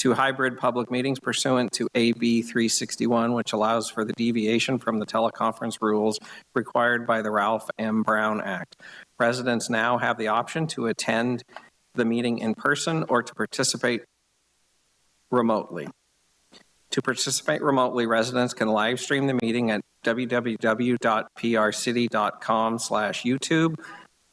to hybrid public meetings pursuant to AB 361, which allows for the deviation from the teleconference rules required by the Ralph M. Brown Act. Residents now have the option to attend the meeting in person or to participate remotely. To participate remotely, residents can live stream the meeting at www.prcity.com/YouTube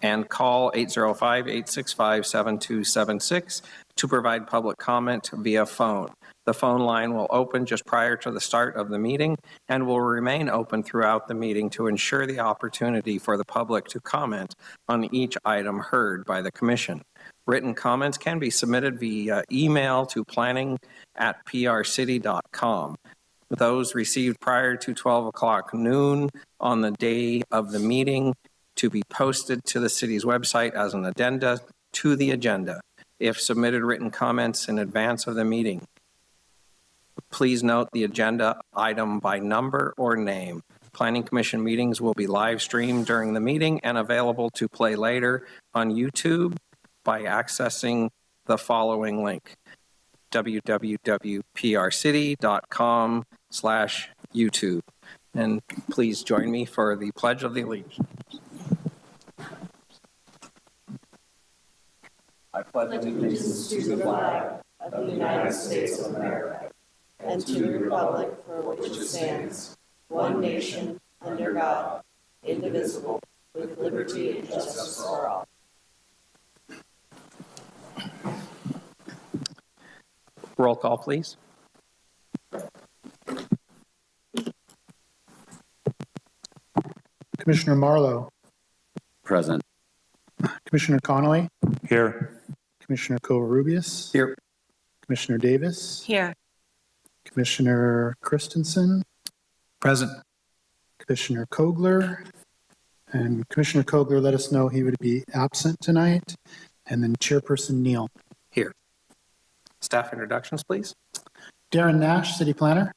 and call 805-865-7276 to provide public comment via phone. The phone line will open just prior to the start of the meeting and will remain open throughout the meeting to ensure the opportunity for the public to comment on each item heard by the Commission. Written comments can be submitted via email to planning@prcity.com. Those received prior to 12 o'clock noon on the day of the meeting to be posted to the city's website as an addenda to the agenda. If submitted written comments in advance of the meeting, please note the agenda item by number or name. Planning Commission meetings will be live streamed during the meeting and available to play later on YouTube by accessing the following link: www.prcity.com/YouTube. And please join me for the Pledge of the Allegiance. I pledge allegiance to the flag of the United States of America and to the republic for which it stands, one nation, under God, indivisible, with liberty and justice for all. Roll call, please. Commissioner Marlowe. Present. Commissioner Connolly. Here. Commissioner Covarrubias. Here. Commissioner Davis. Here. Commissioner Christensen. Present. Commissioner Kogler. And Commissioner Kogler let us know he would be absent tonight. And then Chairperson Neal. Here. Staff introductions, please. Darren Nash, City Planner.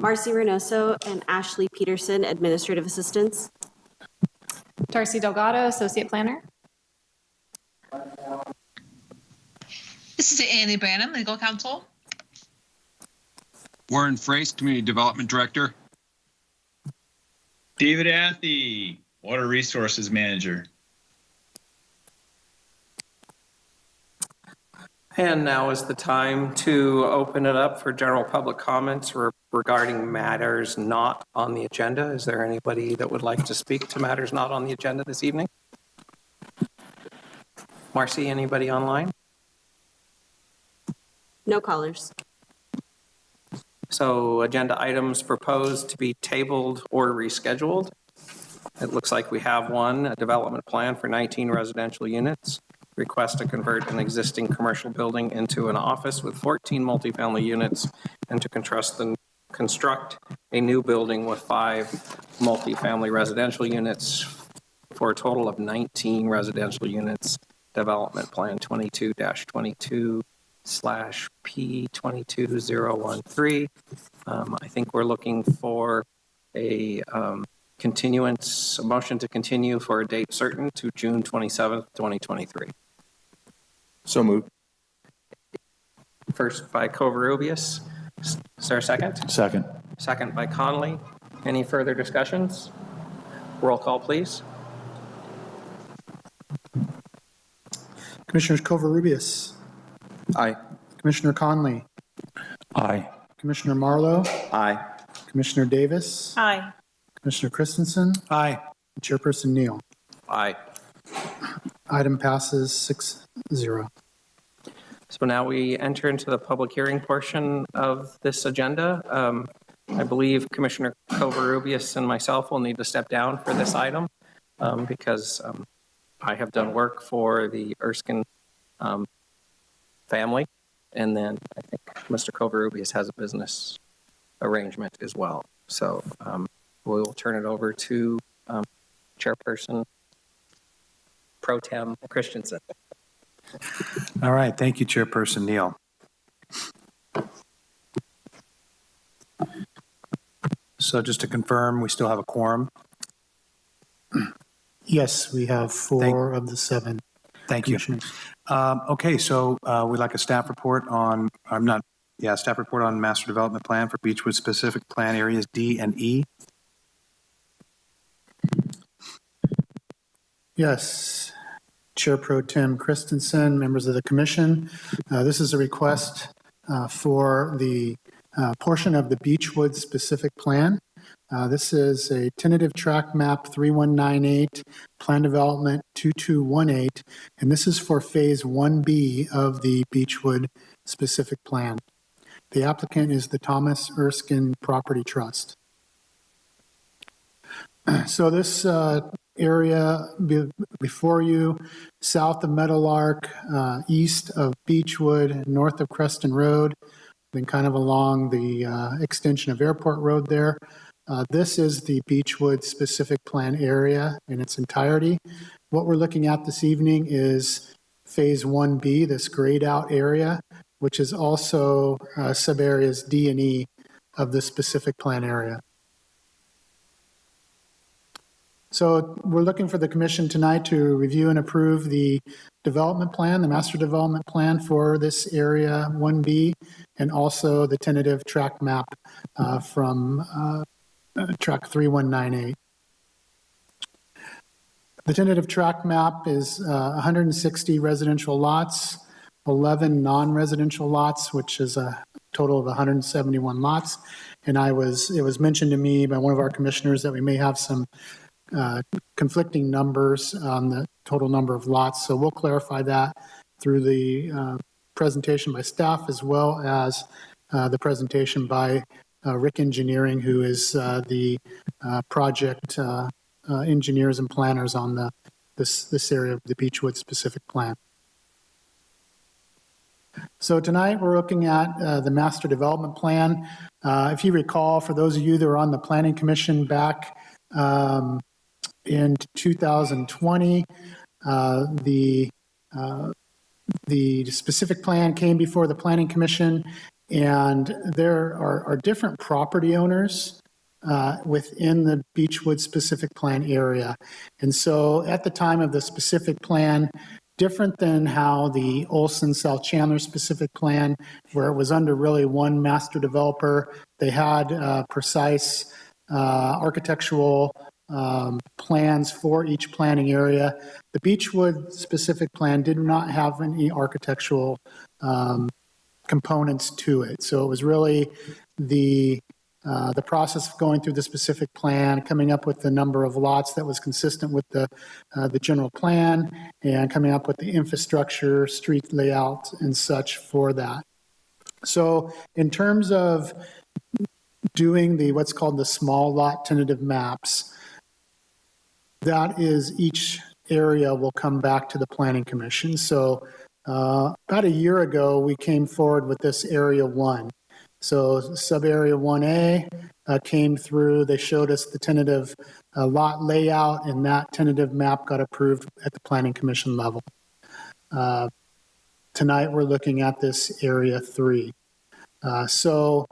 Marcy Reynoso and Ashley Peterson, Administrative Assistants. Darcy Delgado, Associate Planner. This is Annie Branham, Legal Counsel. Warren Frace, Community Development Director. David Athy, Water Resources Manager. And now is the time to open it up for general public comments regarding matters not on the agenda. Is there anybody that would like to speak to matters not on the agenda this evening? Marcy, anybody online? No callers. So agenda items proposed to be tabled or rescheduled. It looks like we have one, a development plan for 19 residential units. Request to convert an existing commercial building into an office with 14 multifamily units and to construct a new building with 5 multifamily residential units for a total of 19 residential units. Development plan 22-22/P22013. I think we're looking for a continuance, a motion to continue for a date certain to June 27th, 2023. So moved. First by Covarrubias. Is there a second? Second. Second by Connolly. Any further discussions? Roll call, please. Commissioners Covarrubias. Aye. Commissioner Conley. Aye. Commissioner Marlowe. Aye. Commissioner Davis. Aye. Commissioner Christensen. Aye. And Chairperson Neal. Aye. Item passes 6-0. So now we enter into the public hearing portion of this agenda. I believe Commissioner Covarrubias and myself will need to step down for this item because I have done work for the Erskine family, and then I think Mr. Covarrubias has a business arrangement as well. So we will turn it over to Chairperson Pro Tem Christensen. All right. Thank you, Chairperson Neal. So just to confirm, we still have a quorum. Yes, we have 4 of the 7. Thank you. Okay, so we'd like a staff report on, staff report on master development plan for Beechwood specific plan areas D and E. Yes. Chair Pro Tem Christensen, members of the commission. This is a request for the portion of the Beechwood specific plan. This is a tentative track map 3198, plan development 2218, and this is for phase 1B of the Beechwood specific plan. The applicant is the Thomas Erskine Property Trust. So this area before you, south of Meadowlark, east of Beechwood, north of Creston Road, then kind of along the extension of Airport Road there. This is the Beechwood specific plan area in its entirety. What we're looking at this evening is phase 1B, this grayed out area, which is also sub-areas D and E of the specific plan area. So we're looking for the commission tonight to review and approve the development plan, the master development plan for this area 1B, and also the tentative track map from track 3198. The tentative track map is 160 residential lots, 11 non-residential lots, which is a total of 171 lots. And it was mentioned to me by one of our commissioners that we may have some conflicting numbers on the total number of lots. So we'll clarify that through the presentation by staff as well as the presentation by Rick Engineering, who is the project engineers and planners on this area of the Beechwood specific plan. So tonight we're looking at the master development plan. If you recall, for those of you that were on the Planning Commission back in 2020, the specific plan came before the Planning Commission, and there are different property owners within the Beechwood specific plan area. And so at the time of the specific plan, different than how the Olson South Chandler specific plan, where it was under really one master developer, they had precise architectural plans for each planning area. The Beechwood specific plan did not have any architectural components to it. So it was really the process of going through the specific plan, coming up with the number of lots that was consistent with the general plan, and coming up with the infrastructure, street layout, and such for that. So in terms of doing what's called the small lot tentative maps, that is each area will come back to the Planning Commission. So about a year ago, we came forward with this area 1. So sub-area 1A came through. They showed us the tentative lot layout, and that tentative map got approved at the Planning Commission level. Tonight, we're looking at this area 3. So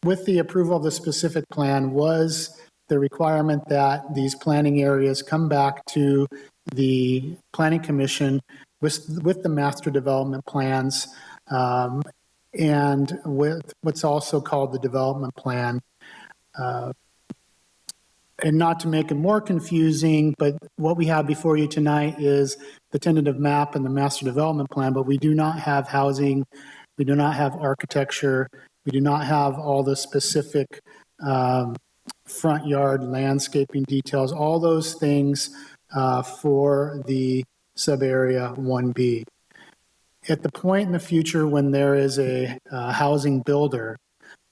with the approval of the specific plan was the requirement that these planning areas come back to the Planning Commission with the master development plans and with what's also called the development plan. And not to make it more confusing, but what we have before you tonight is the tentative map and the master development plan, but we do not have housing, we do not have architecture, we do not have all the specific front yard landscaping details, all those things for the sub-area 1B. At the point in the future when there is a housing builder,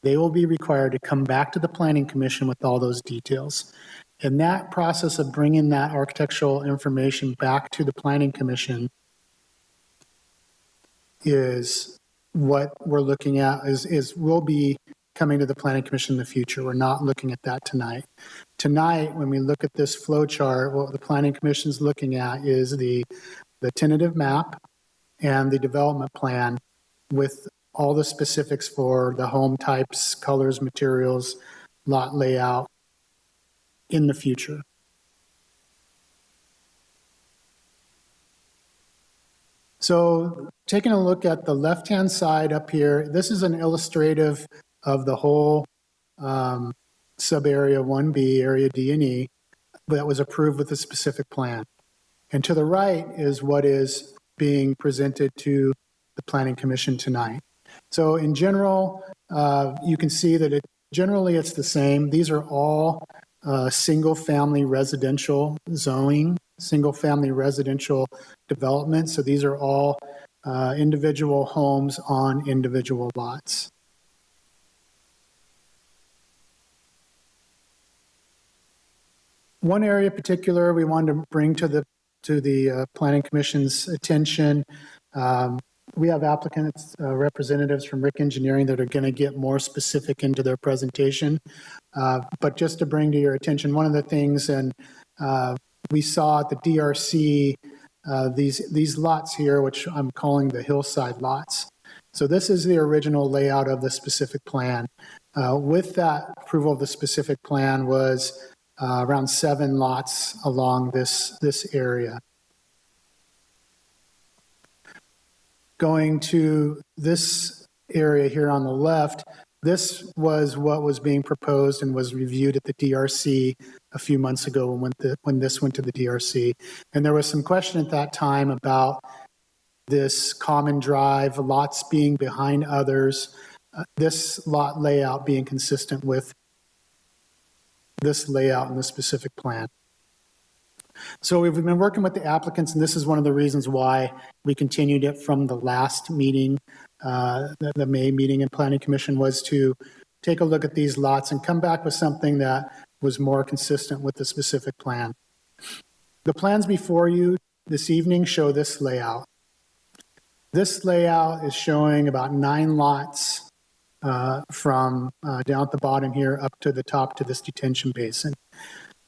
they will be required to come back to the Planning Commission with all those details. And that process of bringing that architectural information back to the Planning Commission is what we're looking at, will be coming to the Planning Commission in the future. We're not looking at that tonight. Tonight, when we look at this flow chart, what the Planning Commission is looking at is the tentative map and the development plan with all the specifics for the home types, colors, materials, lot layout in the future. So taking a look at the left-hand side up here, this is an illustrative of the whole sub-area 1B, area D and E, that was approved with a specific plan. And to the right is what is being presented to the Planning Commission tonight. So in general, you can see that generally it's the same. These are all single-family residential zoning, single-family residential development. So these are all individual homes on individual lots. One area in particular we wanted to bring to the Planning Commission's attention. We have applicants, representatives from Rick Engineering that are going to get more specific into their presentation. But just to bring to your attention, one of the things, and we saw at the DRC, these lots here, which I'm calling the hillside lots. So this is the original layout of the specific plan. With that approval of the specific plan was around 7 lots along this area. Going to this area here on the left, this was what was being proposed and was reviewed at the DRC a few months ago when this went to the DRC. And there was some question at that time about this common drive, lots being behind others, this lot layout being consistent with this layout in the specific plan. So we've been working with the applicants, and this is one of the reasons why we continued it from the last meeting, the May meeting in Planning Commission, was to take a look at these lots and come back with something that was more consistent with the specific plan. The plans before you this evening show this layout. This layout is showing about 9 lots from down at the bottom here up to the top to this detention basin.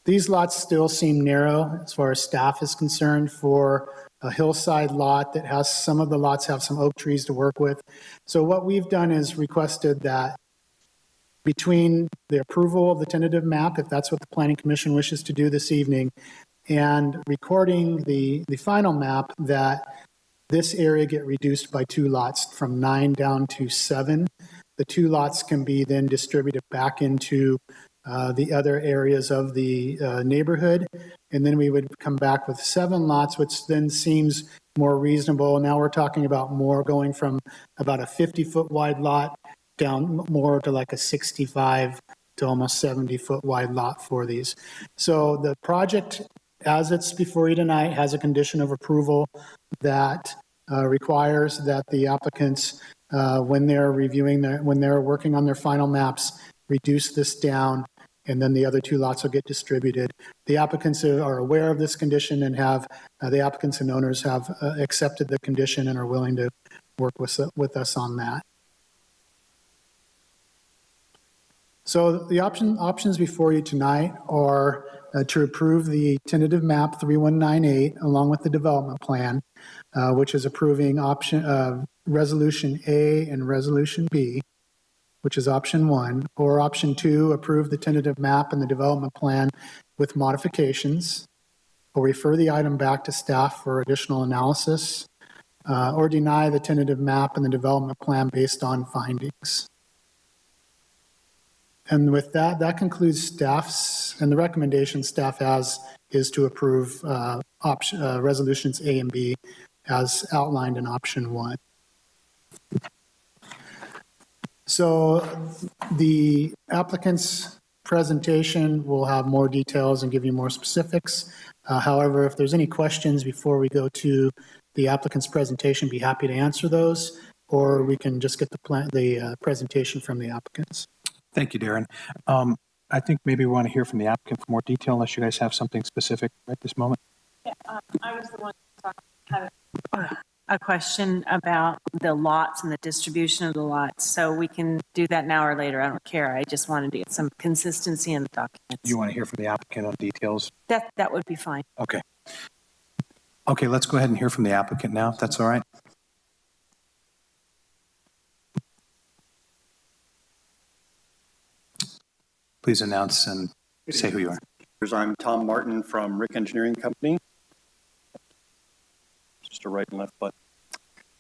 These lots still seem narrow as far as staff is concerned for a hillside lot that has, some of the lots have some oak trees to work with. So what we've done is requested that between the approval of the tentative map, if that's what the Planning Commission wishes to do this evening, and recording the final map, that this area get reduced by 2 lots from 9 down to 7. The 2 lots can be then distributed back into the other areas of the neighborhood. And then we would come back with 7 lots, which then seems more reasonable. Now we're talking about more going from about a 50-foot wide lot down more to like a 65 to almost 70-foot wide lot for these. So the project, as it's before you tonight, has a condition of approval that requires that the applicants, when they're reviewing when they're working on their final maps, reduce this down, and then the other 2 lots will get distributed. The applicants are aware of this condition and have, the applicants and owners have accepted the condition and are willing to work with us on that. So the options before you tonight are to approve the tentative map 3198 along with the development plan, which is approving resolution A and resolution B, which is option 1, or option 2, approve the tentative map and the development plan with modifications, or refer the item back to staff for additional analysis, or deny the tentative map and the development plan based on findings. And with that, that concludes staff's, and the recommendation staff has is to approve resolutions A and B as outlined in option 1. So the applicant's presentation will have more details and give you more specifics. However, if there's any questions before we go to the applicant's presentation, be happy to answer those, or we can just get the presentation from the applicants. Thank you, Darren. I think maybe we want to hear from the applicant for more detail, unless you guys have something specific at this moment. Yeah, I was the one talking about a question about the lots and the distribution of the lots. So we can do that now or later. I don't care. I just wanted to get some consistency in the documents. You want to hear from the applicant on details? That would be fine. Okay. Okay, let's go ahead and hear from the applicant now, if that's all right. Please announce and say who you are. I'm Tom Martin from Rick Engineering Company. Just a right and left button.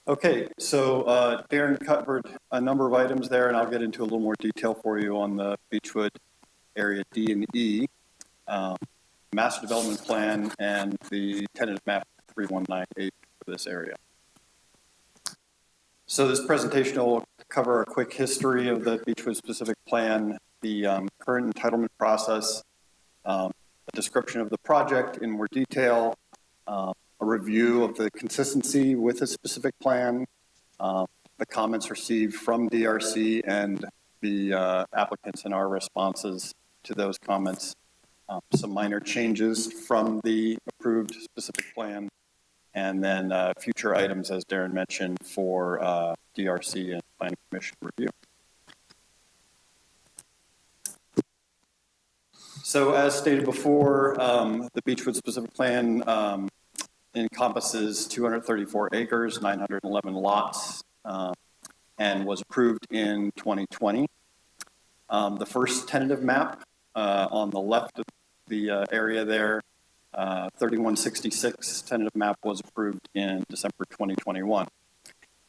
Okay, so Darren covered a number of items there, and I'll get into a little more detail for you on the Beechwood Area D and E, Master Development Plan, and the tentative map 3198 for this area. So this presentation will cover a quick history of the Beechwood specific plan, the current entitlement process, a description of the project in more detail, a review of the consistency with the specific plan, the comments received from DRC and the applicants and our responses to those comments, some minor changes from the approved specific plan, and then future items, as Darren mentioned, for DRC and Planning Commission review. So as stated before, the Beechwood specific plan encompasses 234 acres, 911 lots, and was approved in 2020. The first tentative map on the left of the area there, 3166 tentative map was approved in December 2021.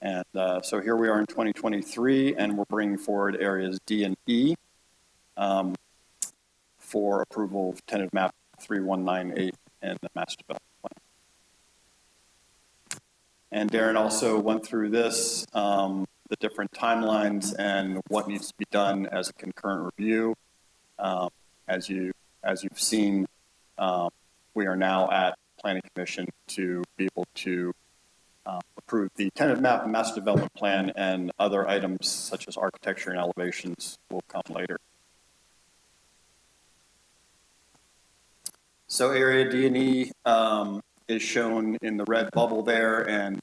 And so here we are in 2023, and we're bringing forward areas D and E for approval of tentative map 3198 and the master development plan. And Darren also went through this, the different timelines and what needs to be done as a concurrent review. As you've seen, we are now at Planning Commission to be able to approve the tentative map and master development plan, and other items such as architecture and elevations will come later. So area D and E is shown in the red bubble there, and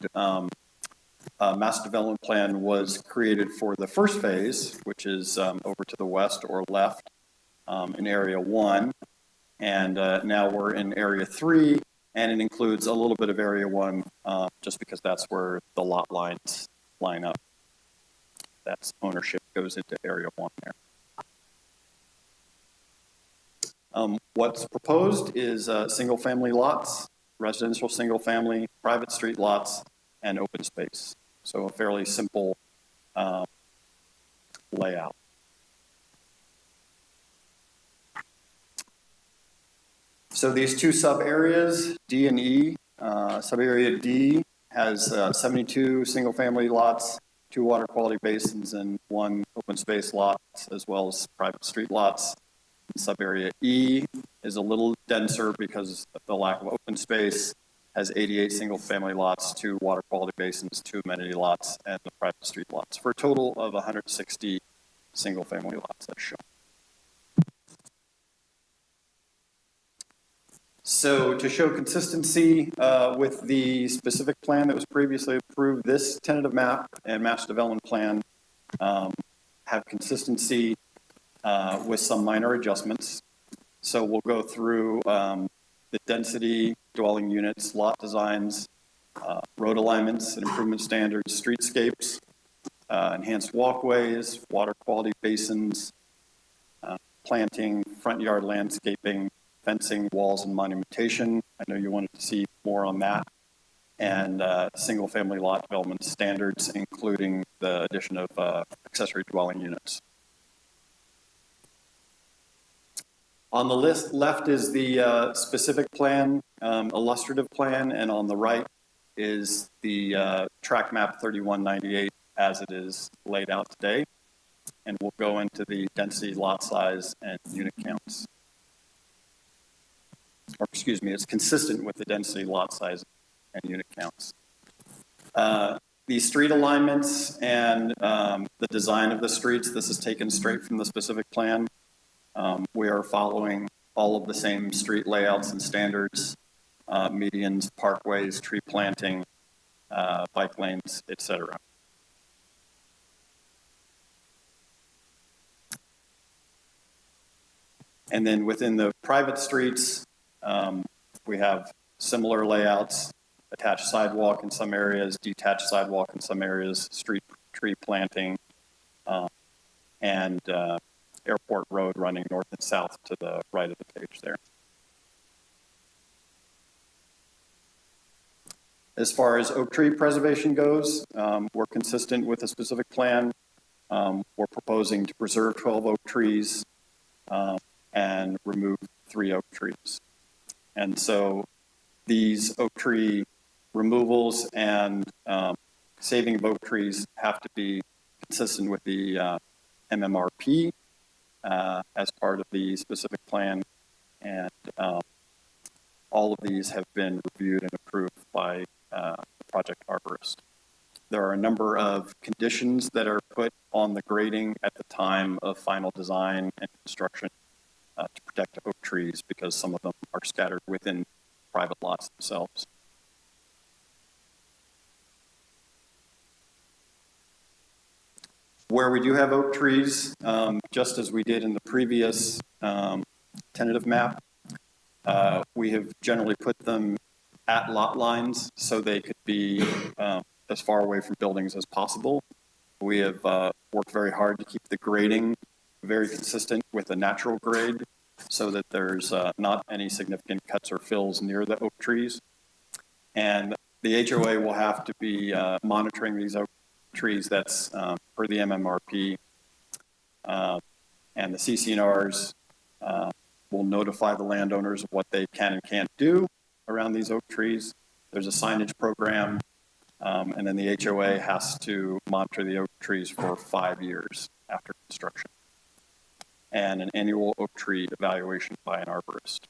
master development plan was created for the first phase, which is over to the west or left in area 1. And now we're in area 3, and it includes a little bit of area 1 just because that's where the lot lines line up. That's ownership goes into area 1 there. What's proposed is single family lots, residential single family, private street lots, and open space. So a fairly simple layout. So these two sub areas, D and E, sub area D has 72 single family lots, 2 water quality basins, and 1 open space lot, as well as private street lots. Sub area E is a little denser because of the lack of open space, has 88 single family lots, 2 water quality basins, 2 amenity lots, and the private street lots, for a total of 160 single family lots as shown. So to show consistency with the specific plan that was previously approved, this tentative map and master development plan have consistency with some minor adjustments. So we'll go through the density, dwelling units, lot designs, road alignments and improvement standards, streetscapes, enhanced walkways, water quality basins, planting, front yard landscaping, fencing, walls, and monumentation. I know you wanted to see more on that. And single family lot development standards, including the addition of accessory dwelling units. On the list left is the specific plan, illustrative plan, and on the right is the track map 3198 as it is laid out today. And we'll go into the density, lot size, and unit counts. Or excuse me, it's consistent with the density, lot size, and unit counts. The street alignments and the design of the streets, this is taken straight from the specific plan. We are following all of the same street layouts and standards, medians, parkways, tree planting, bike lanes, etc. And then within the private streets, we have similar layouts, attached sidewalk in some areas, detached sidewalk in some areas, street tree planting, and Airport Road running north and south to the right of the page there. As far as oak tree preservation goes, we're consistent with a specific plan. We're proposing to preserve 12 oak trees and remove 3 oak trees. And so these oak tree removals and saving of oak trees have to be consistent with the MMRP as part of the specific plan. And all of these have been reviewed and approved by the project arborist. There are a number of conditions that are put on the grading at the time of final design and construction to protect oak trees because some of them are scattered within private lots themselves. Where we do have oak trees, just as we did in the previous tentative map, we have generally put them at lot lines so they could be as far away from buildings as possible. We have worked very hard to keep the grading very consistent with the natural grade so that there's not any significant cuts or fills near the oak trees. And the HOA will have to be monitoring these oak trees. That's per the MMRP. And the CCNRs will notify the landowners of what they can and can't do around these oak trees. There's a signage program, and then the HOA has to monitor the oak trees for 5 years after construction, and an annual oak tree evaluation by an arborist.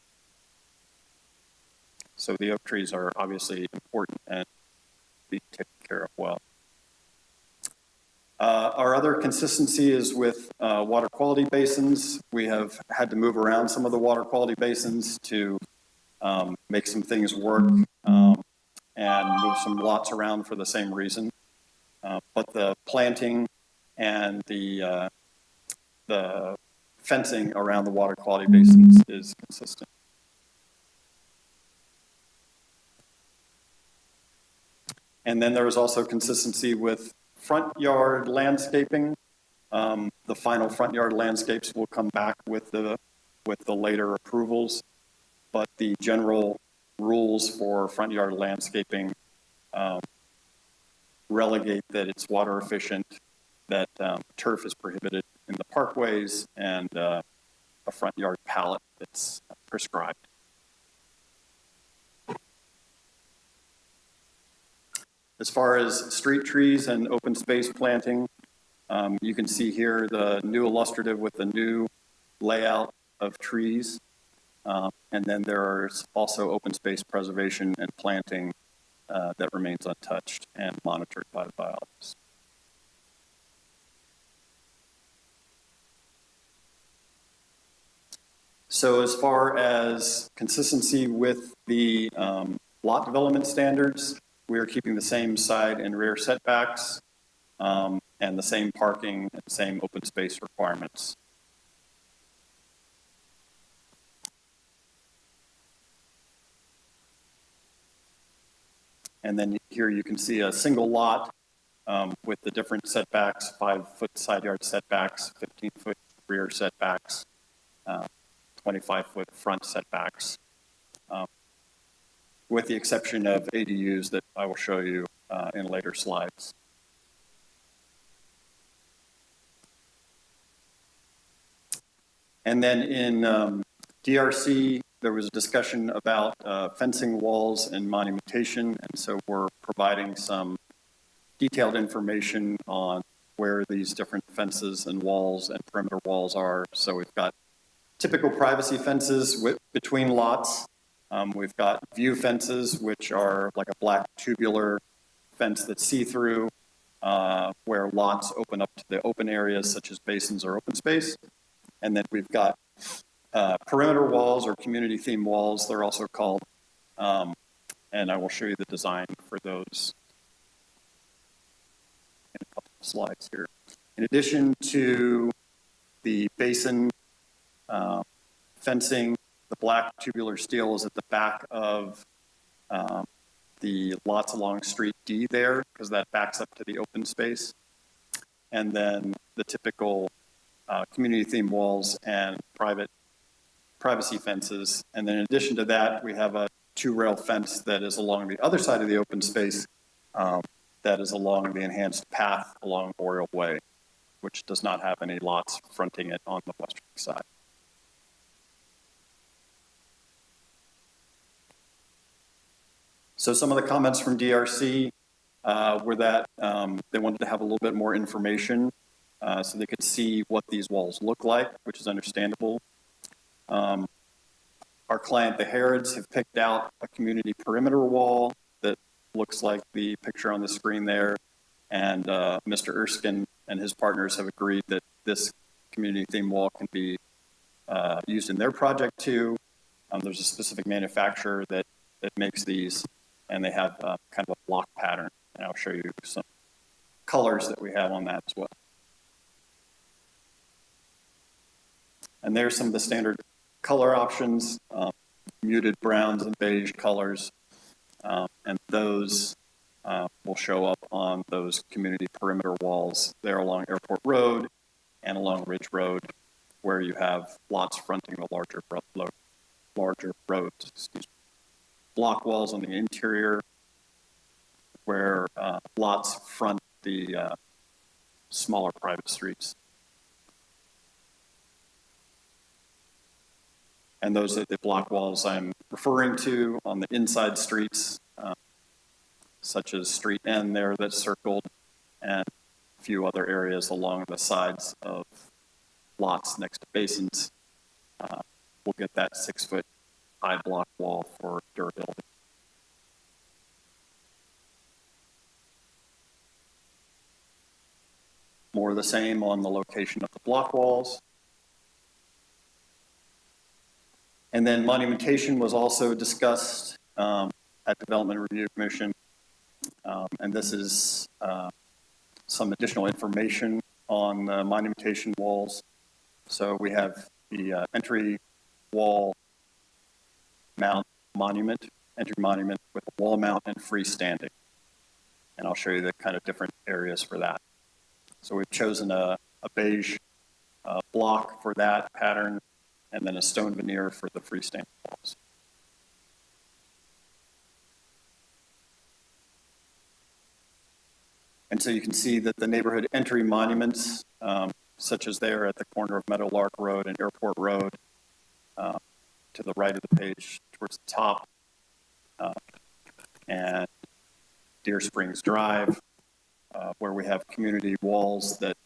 So the oak trees are obviously important and be taken care of well. Our other consistency is with water quality basins. We have had to move around some of the water quality basins to make some things work and move some lots around for the same reason. But the planting and the fencing around the water quality basins is consistent. And then there is also consistency with front yard landscaping. The final front yard landscapes will come back with the later approvals, but the general rules for front yard landscaping relegate that it's water efficient, that turf is prohibited in the parkways, and a front yard pallet that's prescribed. As far as street trees and open space planting, you can see here the new illustrative with the new layout of trees. And then there's also open space preservation and planting that remains untouched and monitored by the biologists. So as far as consistency with the lot development standards, we are keeping the same side and rear setbacks and the same parking and same open space requirements. And then here you can see a single lot with the different setbacks, 5-foot side yard setbacks, 15-foot rear setbacks, 25-foot front setbacks, with the exception of ADUs that I will show you in later slides. And then in DRC, there was a discussion about fencing walls and monumentation, and so we're providing some detailed information on where these different fences and walls and perimeter walls are. So we've got typical privacy fences between lots. We've got view fences, which are like a black tubular fence that's see-through, where lots open up to the open areas such as basins or open space. And then we've got perimeter walls or community theme walls, they're also called. And I will show you the design for those in a couple of slides here. In addition to the basin fencing, the black tubular steel is at the back of the lots along Street D there, because that backs up to the open space. And then the typical community theme walls and privacy fences. And then in addition to that, we have a two-rail fence that is along the other side of the open space, that is along the enhanced path along Oriole Way, which does not have any lots fronting it on the western side. So some of the comments from DRC were that they wanted to have a little bit more information so they could see what these walls look like, which is understandable. Our client, the Harrods, have picked out a community perimeter wall that looks like the picture on the screen there. And Mr. Erskine and his partners have agreed that this community theme wall can be used in their project too. There's a specific manufacturer that makes these, and they have kind of a block pattern. And I'll show you some colors that we have on that as well. And there's some of the standard color options, muted browns and beige colors, and those will show up on those community perimeter walls there along Airport Road and along Ridge Road, where you have lots fronting the larger roads. Excuse me. Block walls on the interior, where lots front the smaller private streets. And those are the block walls I'm referring to on the inside streets, such as Street N there that's circled, and a few other areas along the sides of lots next to basins. We'll get that 6-foot high block wall for durability. More of the same on the location of the block walls. And then monumentation was also discussed at Development Review Commission. And this is some additional information on the monumentation walls. So we have the entry wall mount monument, entry monument with a wall mount and freestanding. And I'll show you the kind of different areas for that. So we've chosen a beige block for that pattern, and then a stone veneer for the freestanding walls. And so you can see that the neighborhood entry monuments, such as there at the corner of Meadowlark Road and Airport Road, to the right of the page towards the top, and Deer Springs Drive, where we have community walls that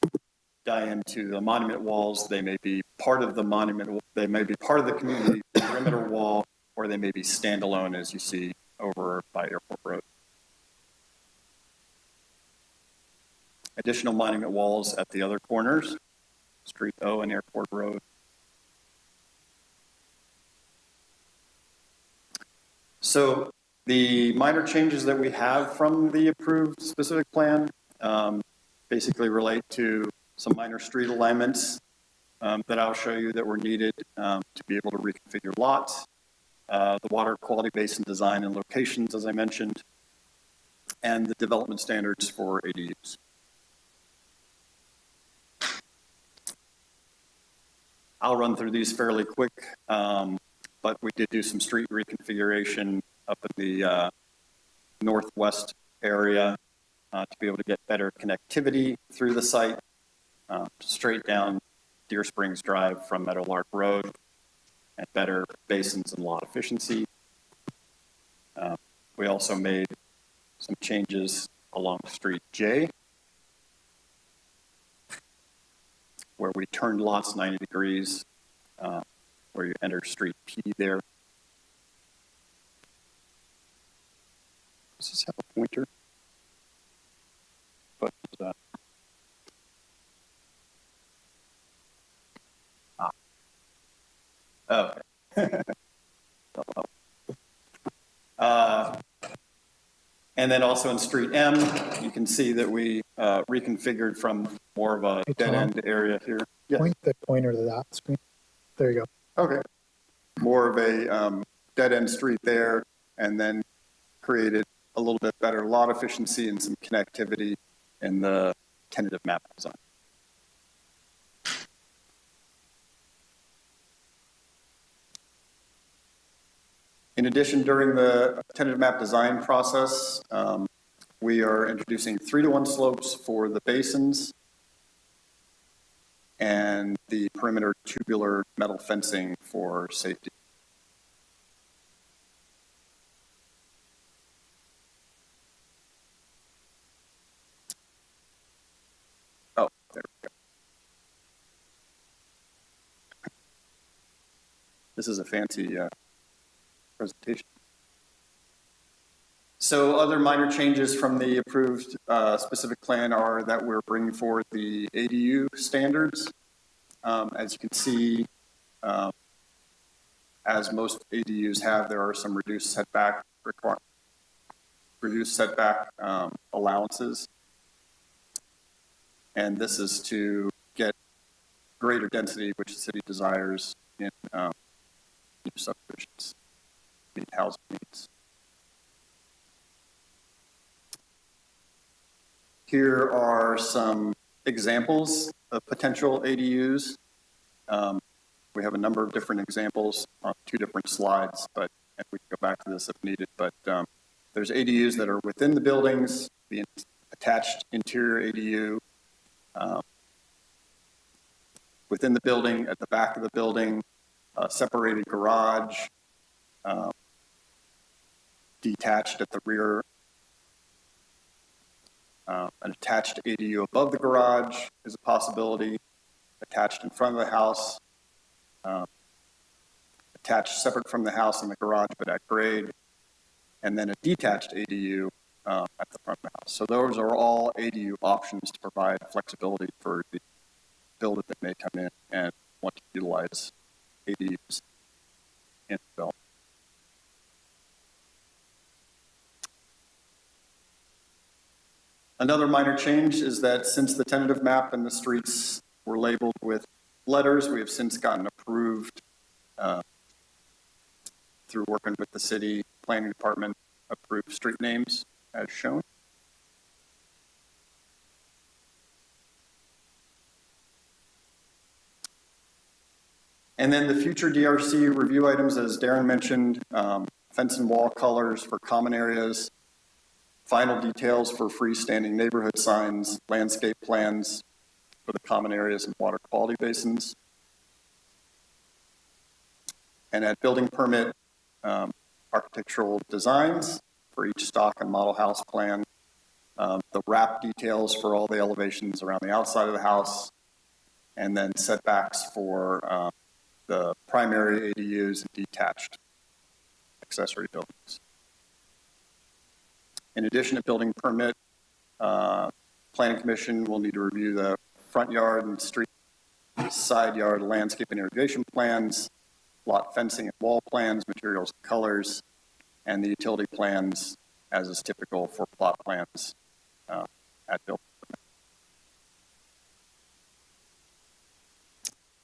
die into the monument walls. They may be part of the monument, they may be part of the community perimeter wall, or they may be standalone, as you see over by Airport Road. Additional monument walls at the other corners, Street O and Airport Road. So the minor changes that we have from the approved specific plan basically relate to some minor street alignments that I'll show you that were needed to be able to reconfigure lots, the water quality basin design and locations, as I mentioned, and the development standards for ADUs. I'll run through these fairly quick, but we did do some street reconfiguration up in the northwest area to be able to get better connectivity through the site, straight down Deer Springs Drive from Meadowlark Road, and better basins and lot efficiency. We also made some changes along Street J, where we turned lots 90 degrees, where you enter Street P there. Does this have a pointer? But okay. And then also in Street M, you can see that we reconfigured from more of a dead-end area here. Yes. Point the pointer to that screen. There you go. Okay. More of a dead-end street there, and then created a little bit better lot efficiency and some connectivity in the tentative map design. In addition, during the tentative map design process, we are introducing 3-to-1 slopes for the basins and the perimeter tubular metal fencing for safety. Oh, there we go. This is a fancy presentation. So other minor changes from the approved specific plan are that we're bringing forward the ADU standards. As you can see, as most ADUs have, there are some reduced setback allowances. And this is to get greater density, which the city desires in new subdivisions, meet housing needs. Here are some examples of potential ADUs. We have a number of different examples on 2 different slides, and we can go back to this if needed. But there's ADUs that are within the buildings, the attached interior ADU, within the building, at the back of the building, separated garage, detached at the rear. An attached ADU above the garage is a possibility, attached in front of the house, attached separate from the house and the garage but at grade, and then a detached ADU at the front of the house. So those are all ADU options to provide flexibility for the builder that may come in and want to utilize ADUs in development. Another minor change is that since the tentative map and the streets were labeled with letters, we have since gotten approved through working with the city planning department, approved street names as shown. And then the future DRC review items, as Darren mentioned, fence and wall colors for common areas, final details for freestanding neighborhood signs, landscape plans for the common areas and water quality basins. And at building permit, architectural designs for each stock and model house plan, the wrap details for all the elevations around the outside of the house, and then setbacks for the primary ADUs and detached accessory buildings. In addition to building permit, Planning Commission will need to review the front yard and street side yard landscape and irrigation plans, lot fencing and wall plans, materials and colors, and the utility plans as is typical for plot plans at building permit.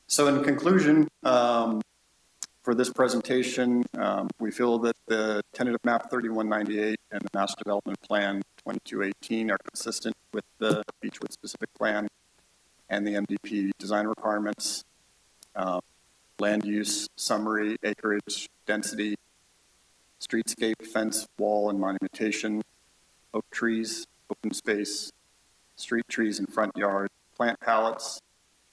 So in conclusion, for this presentation, we feel that the tentative map 3198 and the master development plan 2218 are consistent with the Beechwood specific plan and the MDP design requirements. Land use, summary, acreage, density, streetscape, fence, wall, and monumentation, oak trees, open space, street trees in front yard, plant palettes,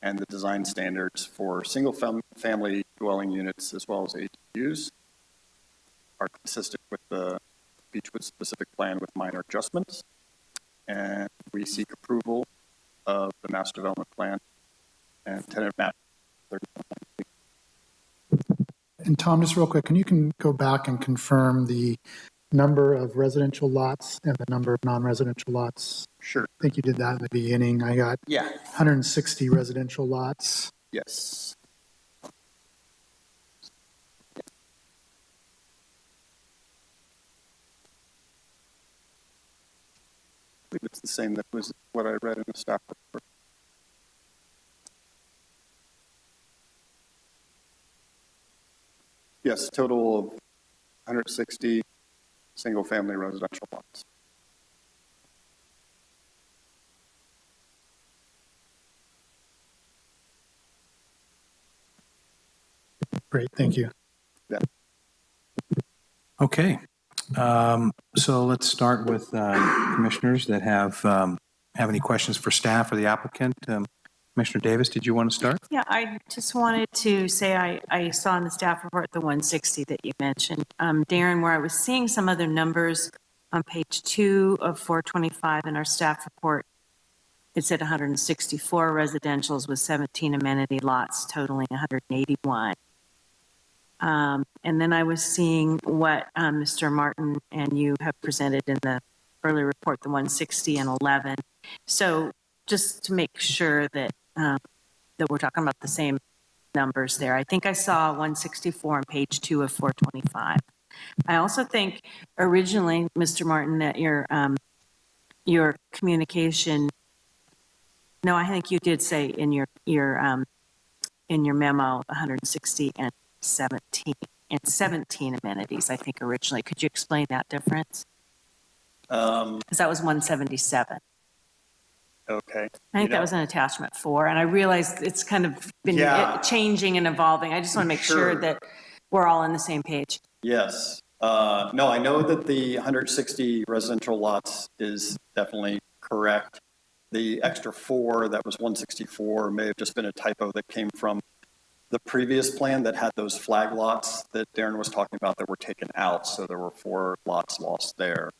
and the design standards for single family dwelling units as well as ADUs are consistent with the Beechwood specific plan with minor adjustments. And we seek approval of the master development plan and tentative map 3198. And Tom, just real quick, you can go back and confirm the number of residential lots and the number of non-residential lots? Sure. I think you did that in the beginning. I got 160 residential lots. Yes. I believe it's the same that was what I read in the staff report. Yes, total of 160 single-family residential lots. Great, thank you. Yeah. Okay. So let's start with commissioners that have any questions for staff or the applicant. Commissioner Davis, did you want to start? Yeah, I just wanted to say I saw in the staff report the 160 that you mentioned. Darren, where I was seeing some other numbers on page 2 of 425 in our staff report, it said 164 residentials with 17 amenity lots totaling 181. And then I was seeing what Mr. Martin and you have presented in the early report, the 160 and 11. So just to make sure that that we're talking about the same numbers there. I think I saw 164 on page 2 of 425. I also think originally, Mr. Martin, that your communication, no, I think you did say in your memo 160 and 17 amenities, I think originally. Could you explain that difference? Because that was 177. Okay. I think that was in attachment 4, and I realized it's kind of been changing and evolving. I just want to make sure that we're all on the same page. Yes. No, I know that the 160 residential lots is definitely correct. The extra 4, that was 164, may have just been a typo that came from the previous plan that had those flag lots that Darren was talking about that were taken out. So there were 4 lots lost there.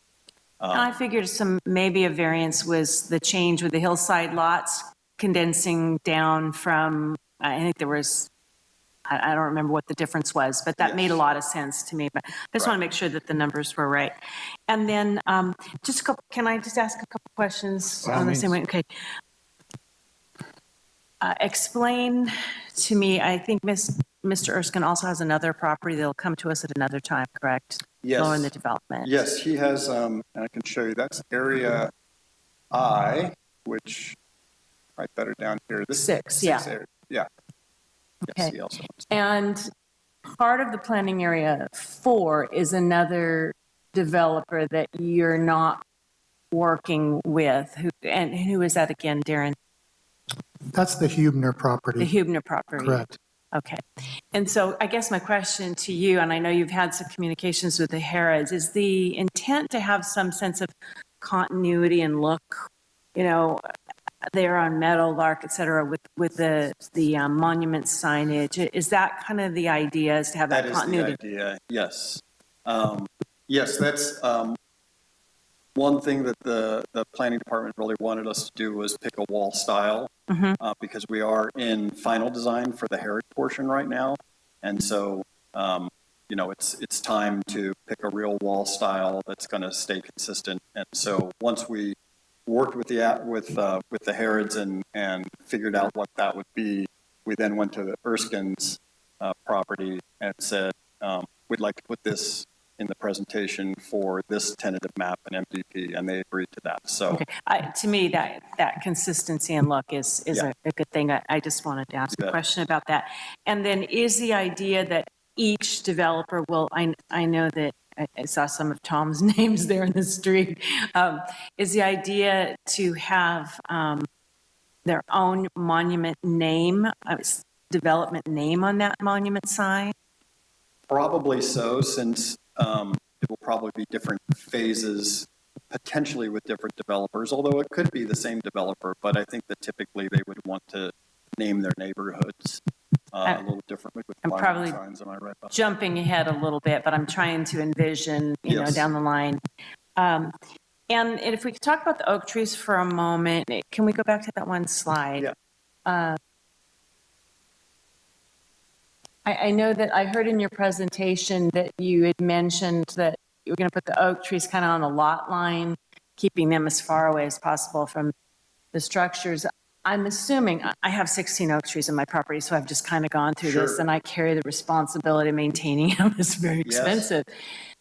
I figured maybe a variance was the change with the hillside lots condensing down from, I think there was, I don't remember what the difference was, but that made a lot of sense to me. But I just want to make sure that the numbers were right. And then just a couple, can I just ask a couple questions on the same way? Okay. Explain to me, I think Mr. Erskine also has another property that'll come to us at another time, correct? Yes. Lower in the development. Yes, he has, and I can show you, that's area I, which, right better down here. This 6, yeah. Area. Yeah. Okay. Yes, he also wants to. And part of the planning area 4 is another developer that you're not working with. Who is that again, Darren? That's the Hubner property. The Hubner property. Correct. Okay. And so I guess my question to you, and I know you've had some communications with the Harrods, is the intent to have some sense of continuity and look, there on Meadowlark, et cetera, with the monument signage. Is that kind of the idea, is to have that continuity? That is the idea, yes. Yes, that's one thing that the planning department really wanted us to do was pick a wall style because we are in final design for the Herod portion right now. And so, it's time to pick a real wall style that's going to stay consistent. And so once we worked with the Herods and figured out what that would be, we then went to the Erskine's property and said, we'd like to put this in the presentation for this tentative map and MDP, and they agreed to that. So, okay. To me, that consistency and look is a good thing. I just wanted to ask a question about that. And then is the idea that each developer will, I know that I saw some of Tom's names there in the street, is the idea to have their own monument name, development name on that monument sign? Probably so, since it will probably be different phases, potentially with different developers, although it could be the same developer, but I think that typically they would want to name their neighborhoods a little differently with I'm probably signs. Am I right about jumping ahead a little bit, but I'm trying to envision, down the line. And if we could talk about the oak trees for a moment, can we go back to that one slide? Yeah. I know that I heard in your presentation that you had mentioned that you were going to put the oak trees kind of on the lot line, keeping them as far away as possible from the structures. I'm assuming, I have 16 oak trees in my property, so I've just kind of gone through this, and I carry the responsibility of maintaining them. It's very expensive.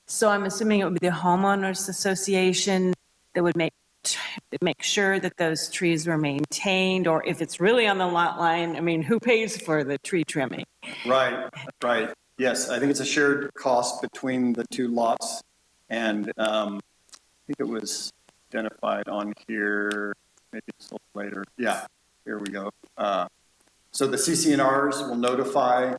So I'm assuming it would be the homeowners association that would make sure that those trees were maintained, or if it's really on the lot line, I mean, who pays for the tree trimming? Right. Yes, I think it's a shared cost between the two lots, and I think it was identified on here, maybe it's a little later. Yeah, here we go. So the CCNRs will notify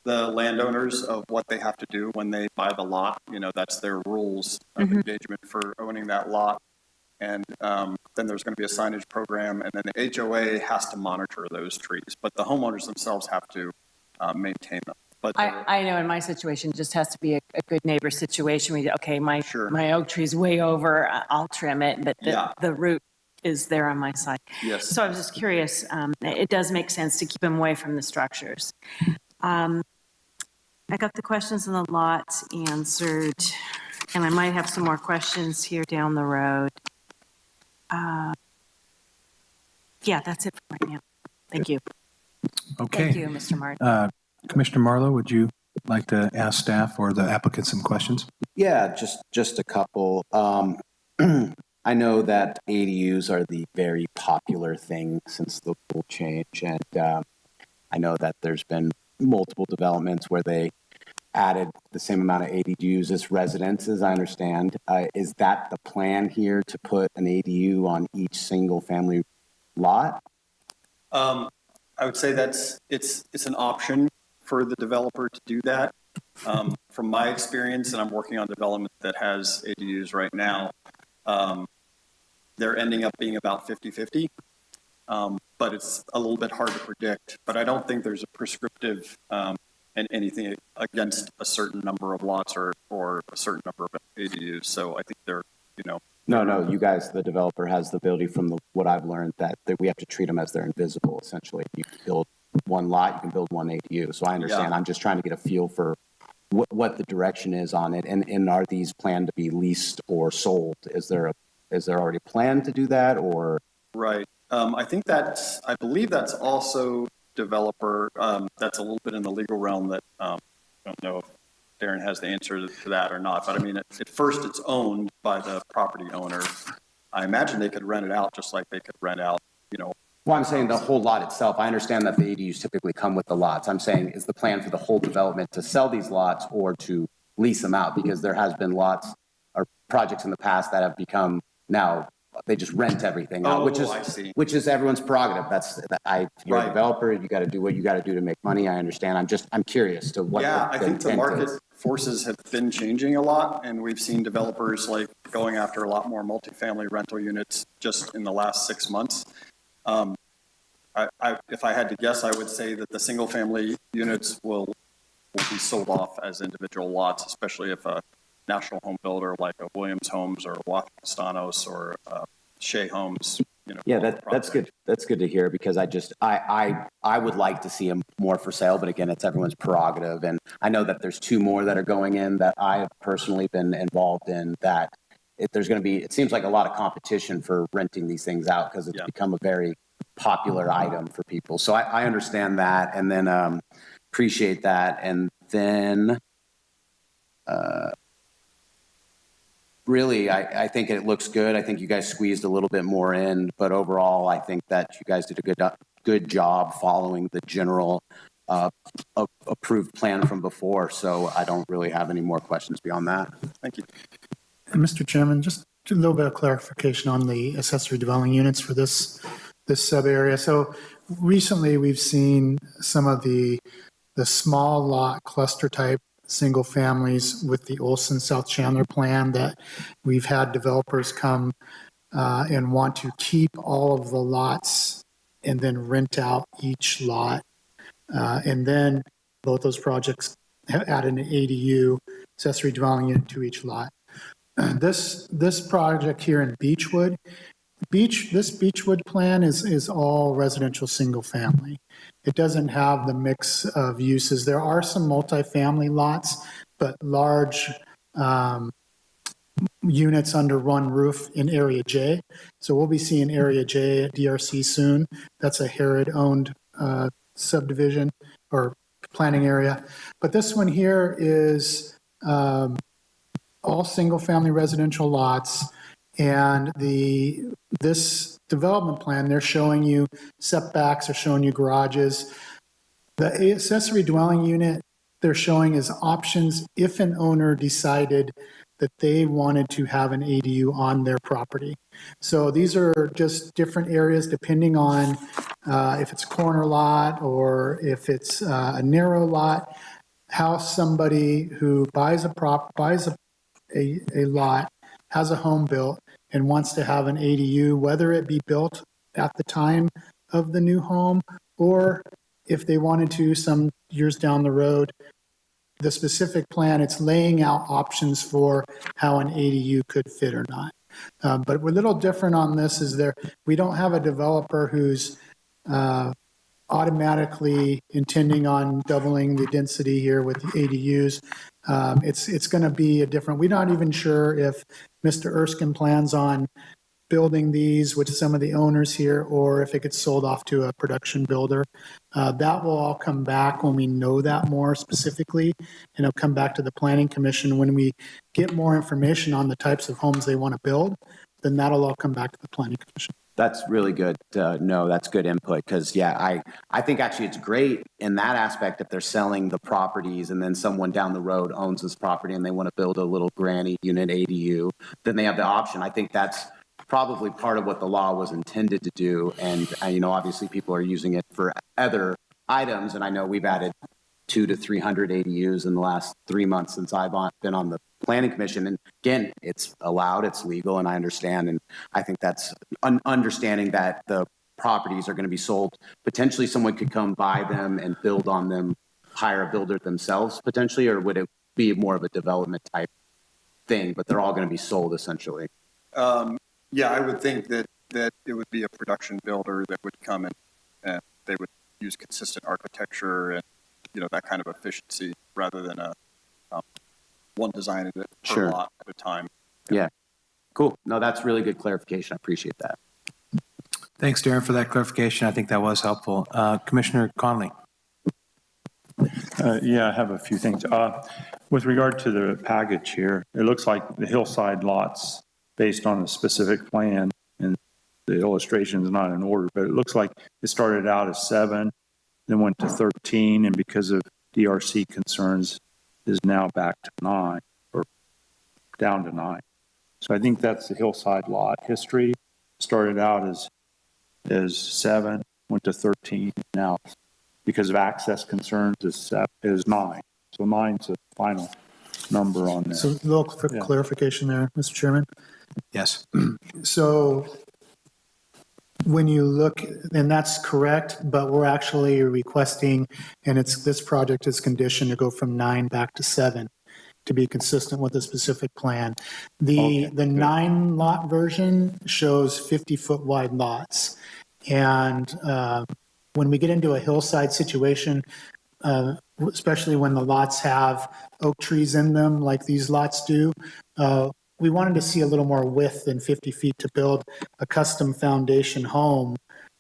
the landowners of what they have to do when they buy the lot. You know, that's their rules of engagement for owning that lot. And then there's going to be a signage program, and then the HOA has to monitor those trees, but the homeowners themselves have to maintain them. But I know in my situation, it just has to be a good neighbor situation. Okay, my Sure. my oak tree's way over, I'll trim it, but the root is there on my side. Yes. So I was just curious, it does make sense to keep them away from the structures. I got the questions on the lots answered, and I might have some more questions here down the road. Yeah, that's it for right now. Thank you. Okay. Thank you, Mr. Martin. Commissioner Marlowe, would you like to ask staff or the applicant some questions? Yeah, just a couple. I know that ADUs are the very popular thing since the rule change, and I know that there's been multiple developments where they added the same amount of ADUs as residences, I understand. Is that the plan here, to put an ADU on each single family lot? I would say it's an option for the developer to do that. From my experience, and I'm working on development that has ADUs right now, they're ending up being about 50-50. But it's a little bit hard to predict. But I don't think there's a prescriptive and anything against a certain number of lots or a certain number of ADUs. So I think they're, you know. No, you guys, the developer has the ability from what I've learned that we have to treat them as they're invisible, essentially. You can build one lot, you can build one ADU. So I understand. Yeah. I'm just trying to get a feel for what the direction is on it. And are these planned to be leased or sold? Is there already a plan to do that, or? Right. I believe that's also developer. That's a little bit in the legal realm that I don't know if Darren has the answer to that or not. But I mean, at first it's owned by the property owner. I imagine they could rent it out just like they could rent out, you know. Well, I'm saying the whole lot itself. I understand that the ADUs typically come with the lots. I'm saying, is the plan for the whole development to sell these lots or to lease them out? Because there has been lots or projects in the past that have become now they just rent everything out, which is everyone's prerogative. You're a developer. You got to do what you got to do to make money. I understand. I'm curious to what. Yeah, I think the market forces have been changing a lot, and we've seen developers like going after a lot more multifamily rental units just in the last 6 months. If I had to guess, I would say that the single family units will be sold off as individual lots, especially if a national home builder like a Williams Homes or Wapastanos or Shea Homes, you know. Yeah, that's good. That's good to hear, because I would like to see them more for sale, but again, it's everyone's prerogative. And I know that there's 2 more that are going in that I have personally been involved in, that it seems like a lot of competition for renting these things out, because it's become a very popular item for people. So I understand that, and then appreciate that. And then really, I think it looks good. I think you guys squeezed a little bit more in, but overall, I think that you guys did a good job following the general approved plan from before. So I don't really have any more questions beyond that. Thank you. And Mr. Chairman, just a little bit of clarification on the accessory dwelling units for this sub area. So recently, we've seen some of the small lot cluster type single families with the Olson South Chandler plan that we've had developers come and want to keep all of the lots and then rent out each lot. And then both those projects add an ADU, accessory dwelling unit, to each lot. This project here in Beechwood, this Beechwood plan is all residential single family. It doesn't have the mix of uses. There are some multifamily lots, but large units under one roof in Area J. So we'll be seeing Area J at DRC soon. That's a Herod-owned subdivision or planning area. But this one here is all single-family residential lots. And this development plan, they're showing you setbacks, they're showing you garages. The accessory dwelling unit they're showing as options if an owner decided that they wanted to have an ADU on their property. So these are just different areas depending on if it's a corner lot or if it's a narrow lot. how somebody who buys a lot, has a home built, and wants to have an ADU, whether it be built at the time of the new home, or if they wanted to some years down the road, the specific plan, it's laying out options for how an ADU could fit or not. But we're a little different on this we don't have a developer who's automatically intending on doubling the density here with the ADUs. It's going to be we're not even sure if Mr. Erskine plans on building these with some of the owners here, or if it gets sold off to a production builder. That will all come back when we know that more specifically, and it'll come back to the Planning Commission when we get more information on the types of homes they want to build. Then that'll all come back to the Planning Commission. That's really good. No, that's good input because, yeah, I think actually it's great in that aspect if they're selling the properties and then someone down the road owns this property and they want to build a little granny unit ADU, then they have the option. I think that's probably part of what the law was intended to do. And, obviously people are using it for other items. And I know we've added 200 to 300 ADUs in the last 3 months since I've been on the Planning Commission. And again, it's allowed, it's legal, and I understand. And I think that's understanding that the properties are going to be sold. Potentially someone could come buy them and build on them, hire a builder themselves potentially, or would it be more of a development type thing, but they're all going to be sold essentially? Yeah, I would think that it would be a production builder that would come and they would use consistent architecture and, that kind of efficiency rather than one design of it per lot at a time. Yeah. Cool. No, that's really good clarification. I appreciate that. Thanks, Darren, for that clarification. I think that was helpful. Commissioner Conley. Yeah, I have a few things. With regard to the package here, it looks like the hillside lots based on a specific plan, and the illustration is not in order, but it looks like it started out as 7, then went to 13, and because of DRC concerns is now back to 9 or down to 9. So I think that's the hillside lot history. Started out as 7, went to 13, now because of access concerns is 9. So 9's the final number on there. So a little clarification there, Mr. Chairman. Yes. So when you look, and that's correct, but we're actually requesting, and this project is conditioned to go from 9 back to 7 to be consistent with the specific plan. The 9 lot version shows 50-foot wide lots. And when we get into a hillside situation, especially when the lots have oak trees in them like these lots do, we wanted to see a little more width than 50 feet to build a custom foundation home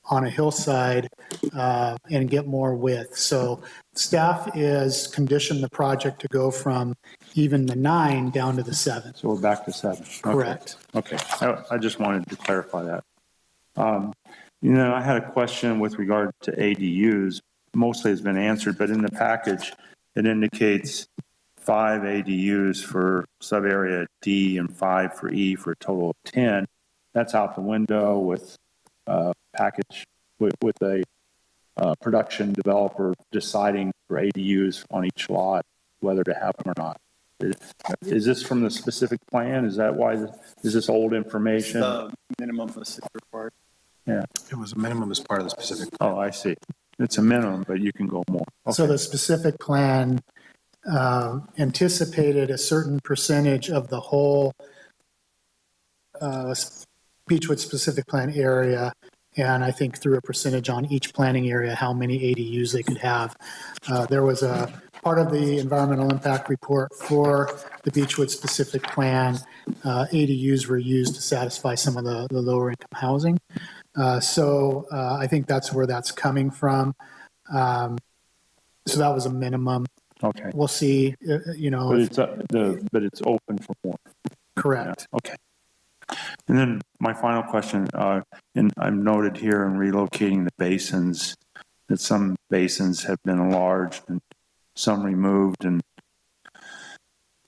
on a hillside and get more width. So staff is conditioned the project to go from even the 9 down to the 7. So we're back to 7. Correct. Okay. I just wanted to clarify that. I had a question with regard to ADUs. Mostly has been answered, but in the package, it indicates 5 ADUs for sub-area D and 5 for E for a total of 10. That's out the window with package with a production developer deciding for ADUs on each lot whether to have them or not. Is this from the specific plan? Is that why? Is this old information? The minimum for the city required. Yeah. It was a minimum as part of the specific plan. Oh, I see. It's a minimum, but you can go more. Okay. So the specific plan anticipated a certain percentage of the whole Beechwood specific plan area, and I think through a percentage on each planning area how many ADUs they could have. There was a part of the environmental impact report for the Beechwood specific plan. ADUs were used to satisfy some of the lower income housing. So I think that's where that's coming from. So that was a minimum. Okay. We'll see, But it's open for more. Correct. Yeah. Okay. And then my final question, and I've noted here in relocating the basins that some basins have been enlarged and some removed and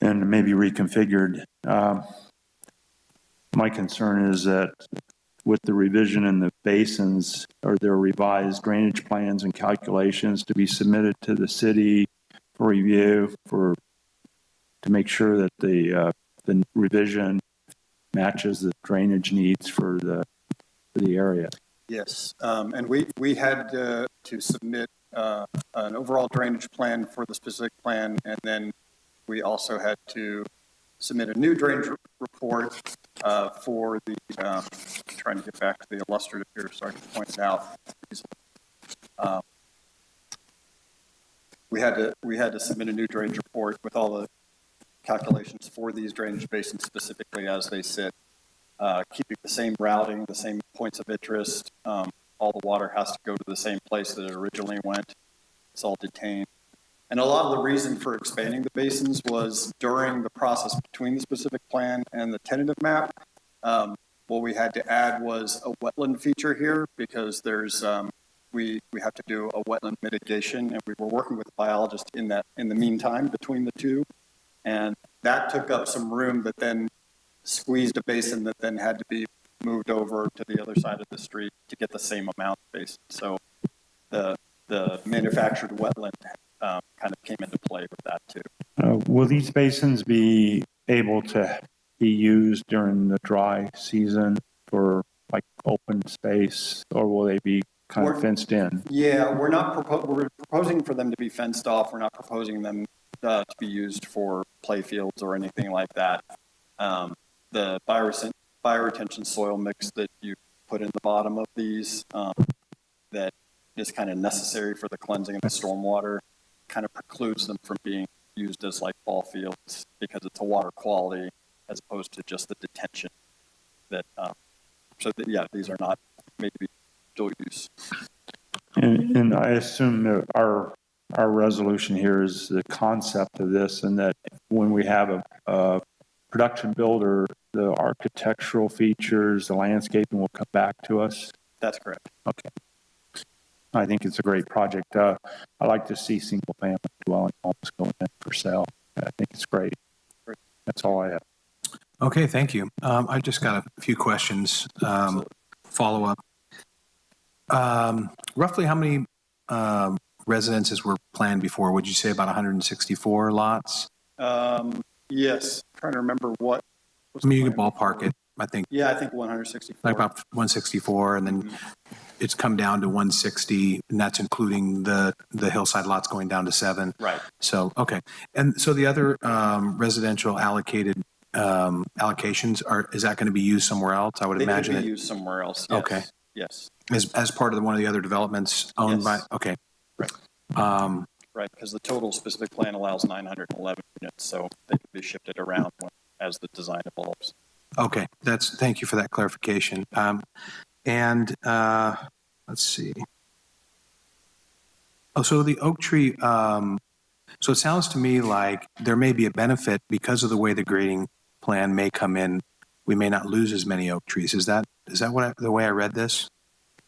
maybe reconfigured. My concern is that with the revision in the basins, are there revised drainage plans and calculations to be submitted to the city for review to make sure that the revision matches the drainage needs for the area. Yes, and we had to submit an overall drainage plan for the specific plan, and then we also had to submit a new drainage report for the, trying to get back to the illustrative here so I can point it out. We had to submit a new drainage report with all the calculations for these drainage basins specifically as they sit, keeping the same routing, the same points of interest. All the water has to go to the same place that it originally went. It's all detained. And a lot of the reason for expanding the basins was during the process between the specific plan and the tentative map. What we had to add was a wetland feature here because there's we have to do a wetland mitigation, and we were working with a biologist in the meantime between the two, and that took up some room that then squeezed a basin that then had to be moved over to the other side of the street to get the same amount of basin. So the manufactured wetland kind of came into play with that too. Will these basins be able to be used during the dry season for like open space, or will they be kind of fenced in? Yeah, we're proposing for them to be fenced off. We're not proposing them to be used for play fields or anything like that. The bioretention soil mix that you put in the bottom of these that is kind of necessary for the cleansing of the stormwater kind of precludes them from being used as like ball fields because it's a water quality as opposed to just the detention that yeah, these are not made to be dual use. And I assume that our resolution here is the concept of this, and that when we have a production builder, the architectural features, the landscaping will come back to us. That's correct. Okay. I think it's a great project. I like to see single family dwelling homes going in for sale. I think it's great. That's all I have. Okay, thank you. I just got a few questions. Follow up. Roughly how many residences were planned before? Would you say about 164 lots? Yes. I'm trying to remember what. I mean, you can ballpark it, I think. Yeah, I think 164. Like about 164, and then it's come down to 160, and that's including the hillside lots going down to 7. Right. So, okay. And so the other residential allocated allocations, is that going to be used somewhere else? I would imagine They could be used somewhere else. Yes. Okay. Yes. As part of one of the other developments owned by, okay. Right. Right, because the total specific plan allows 911 units, so they can be shifted around as the design evolves. Okay, thank you for that clarification. And let's see. Oh, so the oak tree, so it sounds to me like there may be a benefit because of the way the grading plan may come in. We may not lose as many oak trees. Is that the way I read this?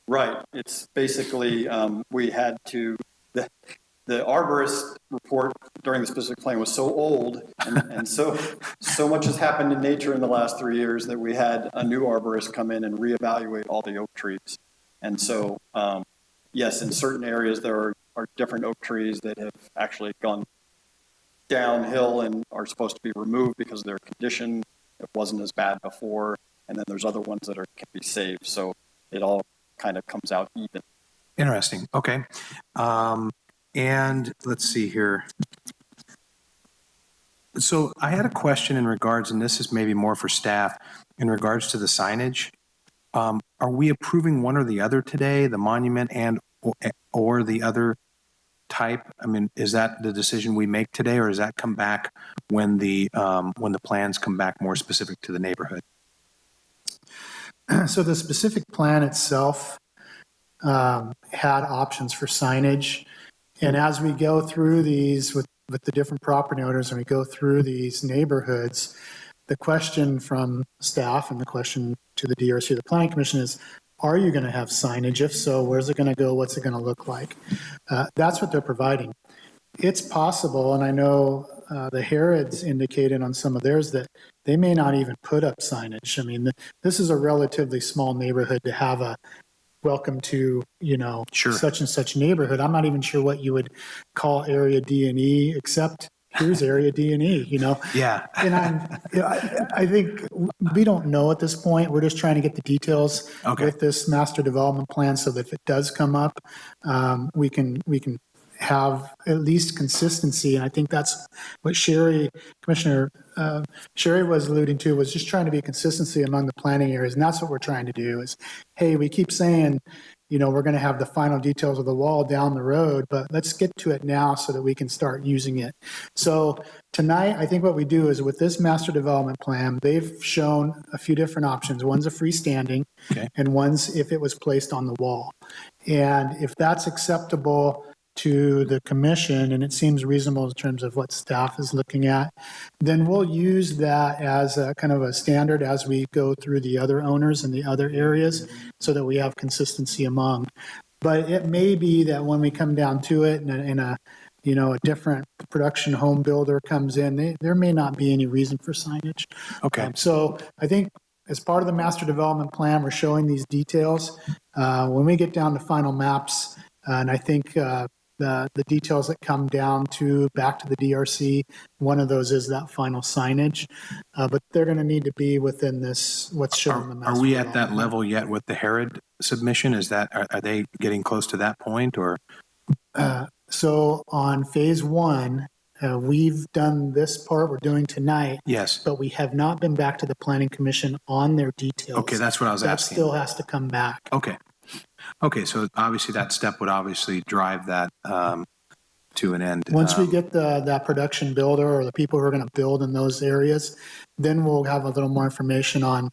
Right. It's basically, we had to, the arborist report during the specific plan was so old and so much has happened in nature in the last 3 years that we had a new arborist come in and reevaluate all the oak trees. And so, yes, in certain areas there are different oak trees that have actually gone downhill and are supposed to be removed because of their condition. It wasn't as bad before. And then there's other ones that can be saved. So it all kind of comes out even. Interesting. Okay. And let's see here. So I had a question in regards, and this is maybe more for staff, in regards to the signage. Are we approving one or the other today, the monument and or the other type? I mean, is that the decision we make today, or does that come back when the plans come back more specific to the neighborhood? So the specific plan itself had options for signage. And as we go through these with the different property owners and we go through these neighborhoods, the question from staff and the question to the DRC, the Planning Commission, is, are you going to have signage? If so, where's it going to go? What's it going to look like? That's what they're providing. It's possible, and I know the Harrods indicated on some of theirs that they may not even put up signage. I mean, this is a relatively small neighborhood to have welcome to, Sure. such and such neighborhood. I'm not even sure what you would call area D and E, except here's area D and E, Yeah. And I think we don't know at this point. We're just trying to get the details Okay. with this master development plan so that if it does come up, we can have at least consistency. And I think that's what Commissioner Sherry was alluding to, was just trying to be consistency among the planning areas. And that's what we're trying to do is, hey, we keep saying, we're going to have the final details of the wall down the road, but let's get to it now so that we can start using it. So tonight, I think what we do is with this master development plan, they've shown a few different options. One's a freestanding, Okay. and one's if it was placed on the wall. And if that's acceptable to the commission, and it seems reasonable in terms of what staff is looking at, then we'll use that as a kind of a standard as we go through the other owners in the other areas so that we have consistency among. But it may be that when we come down to it and a different production home builder comes in, there may not be any reason for signage. Okay. So I think as part of the master development plan, we're showing these details. When we get down to final maps, and I think the details that come down to back to the DRC, one of those is that final signage, but they're going to need to be within this, what's shown in the master Are we at that development. level yet with the Herod submission? Are they getting close to that point, or? So on phase one, we've done this part we're doing tonight. Yes. But we have not been back to the planning commission on their details. Okay, that's what I was that asking. That still has to come back. Okay, so obviously that step would obviously drive that to an end. Once we get that production builder or the people who are going to build in those areas, then we'll have a little more information on,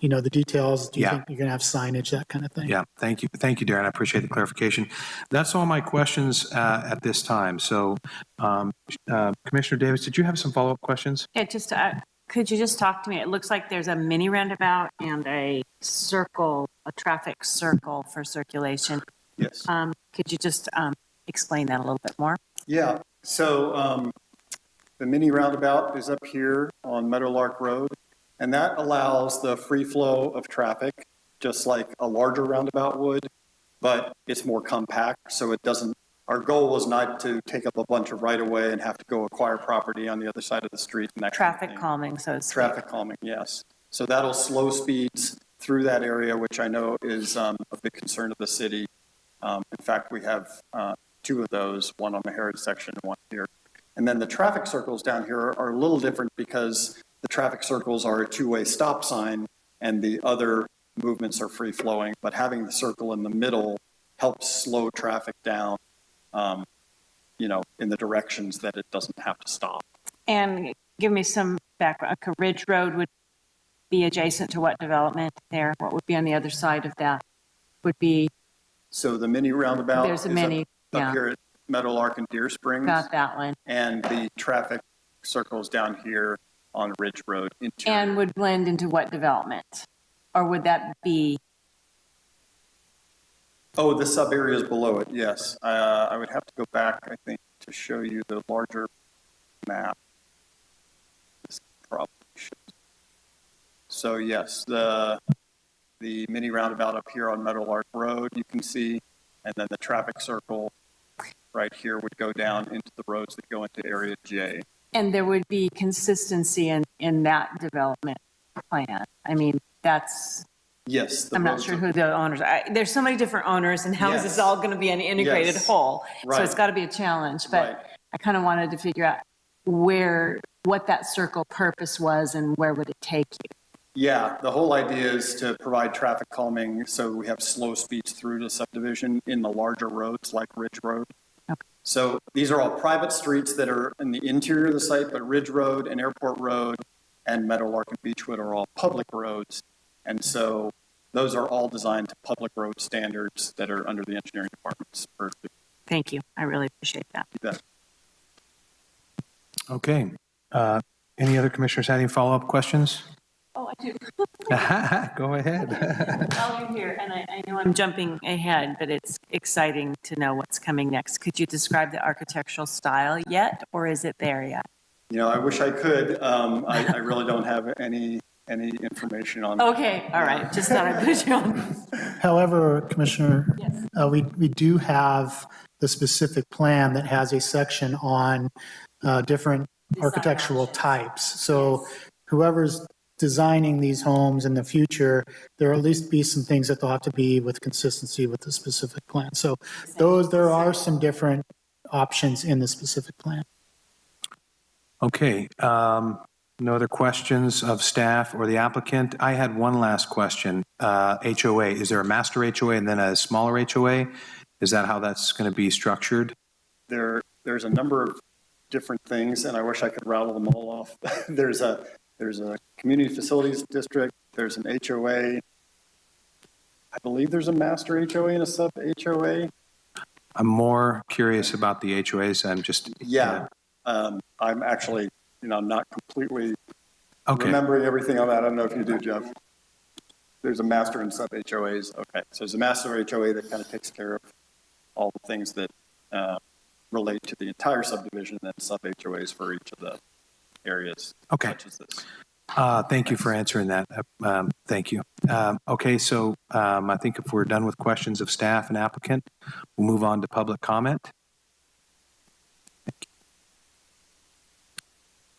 the details. Do you think you're going to have signage, that kind of thing? Yeah, thank you. Thank you, Darren. I appreciate the clarification. That's all my questions at this time. So Commissioner Davis, did you have some follow-up questions? Yeah, could you just talk to me? It looks like there's a mini roundabout and a traffic circle for circulation. Yes. Could you just explain that a little bit more? Yeah. So the mini roundabout is up here on Meadowlark Road, and that allows the free flow of traffic, just like a larger roundabout would, but it's more compact, so it doesn't. Our goal was not to take up a bunch of right-of-way and have to go acquire property on the other side of the street. And that traffic kind of calming, so it's traffic calming, yes. So that'll slow speeds through that area, which I know is a big concern of the city. In fact, we have two of those, one on the Heritage section and one here. And then the traffic circles down here are a little different because the traffic circles are a two-way stop sign and the other movements are free-flowing. But having the circle in the middle helps slow traffic down, in the directions that it doesn't have to stop. And give me some background. Ridge Road would be adjacent to what development there? What would be on the other side of that? Would be. So the mini roundabout There's a is mini, up here at Meadowlark and Deer Springs. Got that one. And the traffic circles down here on Ridge Road. Interior. And would blend into what development? Or would that be? Oh, the sub areas below it, yes. I would have to go back, I think, to show you the larger map. This probably shows. So yes, the mini roundabout up here on Meadowlark Road, you can see, and then the traffic circle right here would go down into the roads that go into Area J. And there would be consistency in that development plan. I mean, that's. Yes. I'm not sure who the owners are. There's so many different owners, and how is this all going to be an integrated whole? Right. So it's got to be a challenge. But I kind of wanted to figure out what that circle purpose was and where would it take you? Yeah, the whole idea is to provide traffic calming so we have slow speeds through the subdivision in the larger roads like Ridge Road. Okay. So these are all private streets that are in the interior of the site, but Ridge Road and Airport Road and Meadowlark and Beechwood are all public roads. And so those are all designed to public road standards that are under the engineering department's purview. Thank you. I really appreciate that. You bet. Okay. Any other commissioners have any follow-up questions? Oh, I do. Go ahead. While you're here, and I know I'm jumping ahead, but it's exciting to know what's coming next. Could you describe the architectural style yet, or is it there yet? I wish I could. I really don't have any any information on. Okay, all right, just thought I'd put you on. However, Commissioner, we do have the specific plan that has a section on different architectural types. So whoever's designing these homes in the future, there'll at least be some things that they'll have to be with consistency with the specific plan. So there are some different options in the specific plan. Okay. No other questions of staff or the applicant? I had one last question. HOA, is there a master HOA and then a smaller HOA? Is that how that's going to be structured? There's a number of different things, and I wish I could rattle them all off. There's a community facilities district. There's an HOA. I believe there's a master HOA and a sub HOA. I'm more curious about the HOAs. I'm just I'm actually, not completely remembering everything on that. I don't know if you do, Jeff. There's a master and sub HOAs. Okay, so there's a master HOA that kind of takes care of all the things that relate to the entire subdivision, and then sub HOAs for each of the areas. Okay. Such as this. Thank you for answering that. Thank you. Okay, so I think if we're done with questions of staff and applicant, we'll move on to public comment.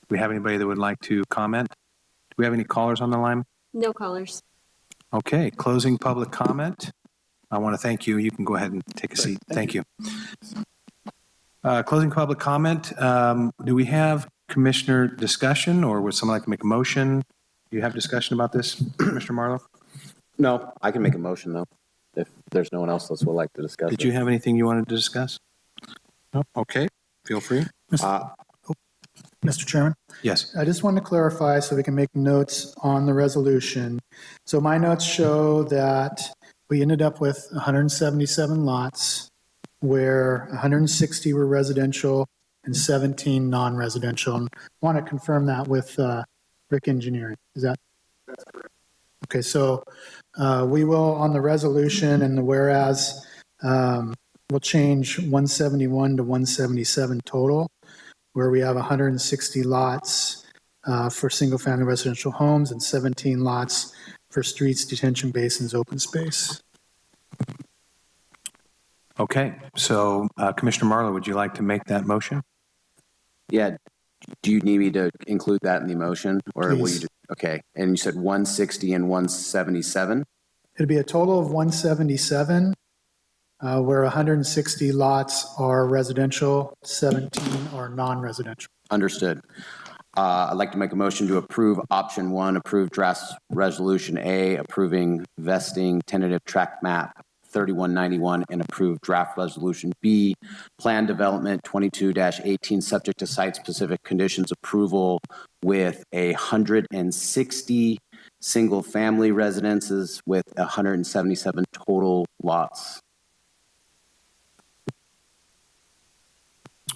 Do we have anybody that would like to comment? Do we have any callers on the line? No callers. Okay, closing public comment. I want to thank you. You can go ahead and take a seat. Thank you. Closing public comment. Do we have commissioner discussion, or would someone like to make a motion? Do you have discussion about this, Mr. Marlowe? No, I can make a motion though, if there's no one else that would like to discuss. Did you have anything you wanted to discuss? No? Okay, feel free. Mr. Chairman? Yes. I just want to clarify so we can make notes on the resolution. So my notes show that we ended up with 177 lots where 160 were residential and 17 non-residential. And I want to confirm that with Rick Engineering. Is that? That's correct. Okay, so we will, on the resolution and the whereas, we'll change 171 to 177 total, where we have 160 lots for single-family residential homes and 17 lots for streets, detention basins, open space. Okay, so Commissioner Marlowe, would you like to make that motion? Yeah. Do you need me to include that in the motion, or will you? Please. Okay. And you said 160 and 177. It'd be a total of 177, where 160 lots are residential, 17 are non-residential. Understood. I'd like to make a motion to approve option 1, approve draft resolution A, approving vesting tentative tract map 3191, and approve draft resolution B, plan development 22-18, subject to site-specific conditions approval with 160 single-family residences with 177 total lots.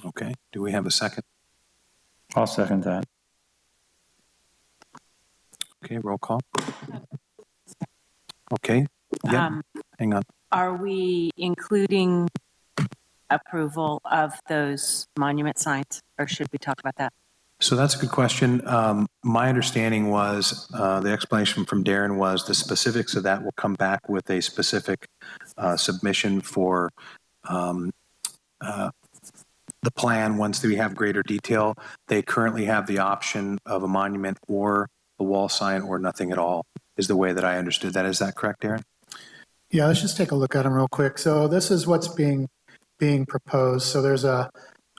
Okay, do we have a second? I'll second that. Okay, roll call. Okay, yeah, hang on. Are we including approval of those monument signs, or should we talk about that? So that's a good question. My understanding was, the explanation from Darren was the specifics of that will come back with a specific submission for the plan once we have greater detail. They currently have the option of a monument or a wall sign or nothing at all, is the way that I understood that. Is that correct, Darren? Yeah, let's just take a look at them real quick. So this is what's being proposed. So there's a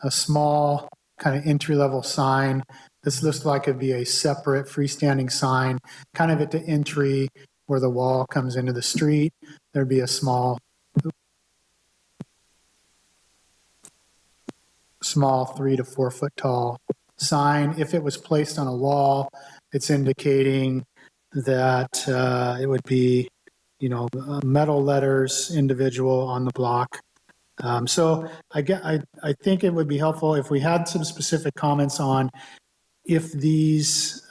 small kind of entry-level sign. This looks like it'd be a separate freestanding sign, kind of at the entry where the wall comes into the street. There'd be a small 3 to 4 foot tall sign. If it was placed on a wall, it's indicating that it would be, metal letters, individual on the block. So I think it would be helpful if we had some specific comments on if these,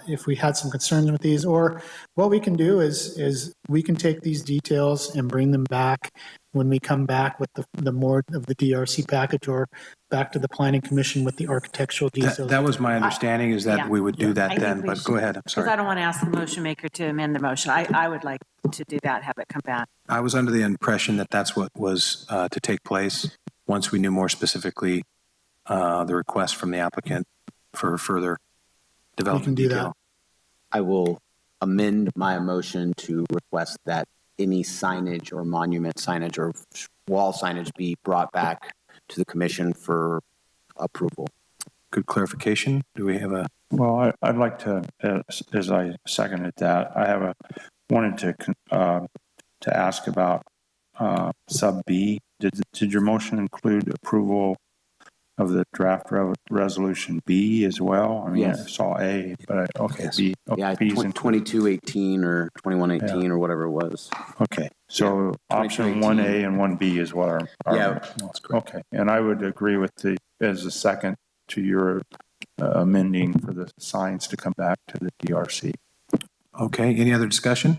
if we had some concerns with these, or what we can do is we can take these details and bring them back when we come back with the more of the DRC package, or back to the planning commission with the architectural details. That was my understanding, is that we would do that then, but go ahead, I'm Because sorry. I don't want to ask the motion maker to amend the motion. I would like to do that, have it come back. I was under the impression that that's what was to take place once we knew more specifically the request from the applicant for further development do detail. I will amend my motion to request that any signage or monument signage or wall signage be brought back to the commission for approval. Good clarification. Do we have a? Well, I'd like to, as I seconded that, I wanted to ask about sub B. Did your motion include approval of the draft resolution B as well? I mean, Yes. I saw A, but okay, Yes. B. Okay, Yeah, B's included. 2218 or 2118 or whatever it was. Okay, so option 1A and 1B is what our Yeah. that's correct. Okay, and I would agree with as a second to your amending for the signs to come back to the DRC. Okay, any other discussion?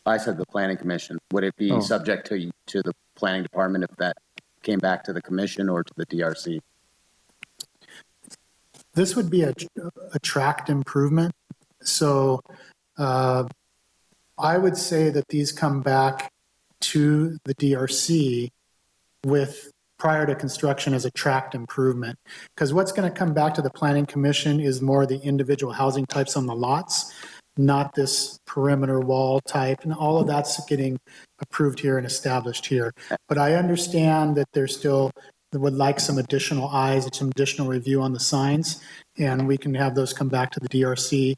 I said the planning commission. Would it be subject to the planning department if that came back to the commission or to the DRC? This would be a tract improvement. So I would say that these come back to the DRC with prior to construction as a tract improvement. Because what's going to come back to the planning commission is more the individual housing types on the lots, not this perimeter wall type. And all of that's getting approved here and established here. But I understand that there's still, would like some additional eyes, some additional review on the signs, and we can have those come back to the DRC.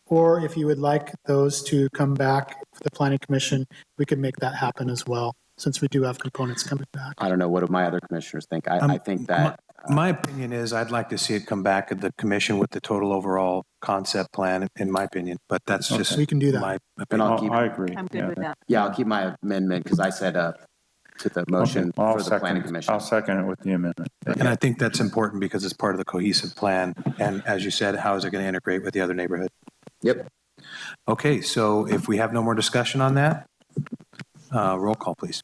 Or if you would like those to come back for the planning commission, we could make that happen as well, since we do have components coming back. I don't know. What do my other commissioners think? I think that. My opinion is I'd like to see it come back at the commission with the total overall concept plan, in my opinion, but that's just We can do that. my And opinion. I agree. I'm good with that. Yeah, I'll keep my amendment because I said to the motion Okay, for the planning commission. I'll second it with the amendment. And I think that's important because it's part of the cohesive plan. And as you said, how is it going to integrate with the other neighborhood? Yep. Okay, so if we have no more discussion on that, roll call, please.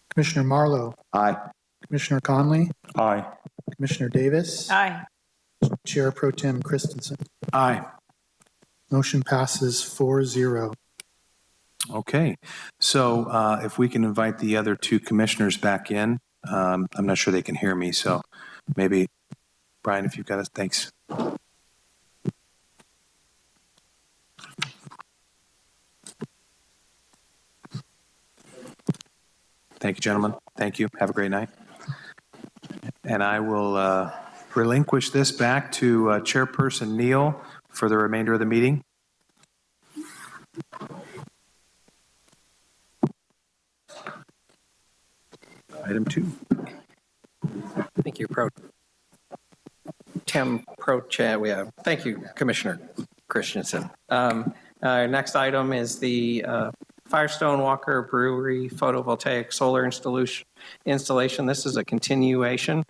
Commissioner Marlowe, Aye. Commissioner Conley, Aye. Commissioner Davis, Aye. Chair Pro Tem Christensen. Aye. Motion passes 4-0. Okay, so if we can invite the other two commissioners back in, I'm not sure they can hear me, so maybe, Brian, if you've got us, thanks. Thank you, gentlemen. Thank you. Have a great night. And I will relinquish this back to Chairperson Neal for the remainder of the meeting. Item 2. Thank you, Pro Chair. Thank you, Commissioner Christensen. Our next item is the Firestone Walker Brewery photovoltaic solar installation. This is a continuation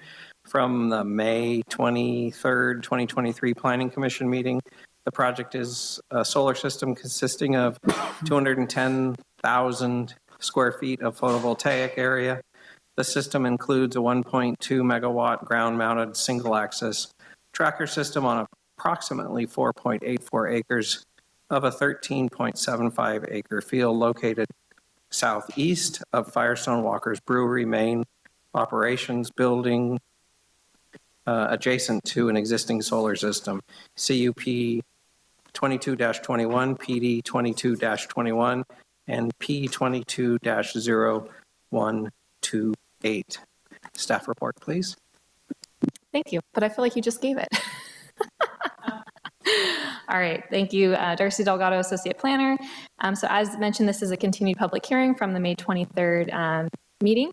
from the May 23rd, 2023 Planning Commission meeting. The project is a solar system consisting of 210,000 square feet of photovoltaic area. The system includes a 1.2 megawatt ground-mounted single-axis tracker system on approximately 4.84 acres of a 13.75 acre field located southeast of Firestone Walker's Brewery main operations building, adjacent to an existing solar system, CUP 22-21, PD 22-21, and P22-0128. Staff report, please. Thank you, but I feel like you just gave it. All right, thank you, Darcy Delgado, Associate Planner. So as mentioned, this is a continued public hearing from the May 23rd meeting.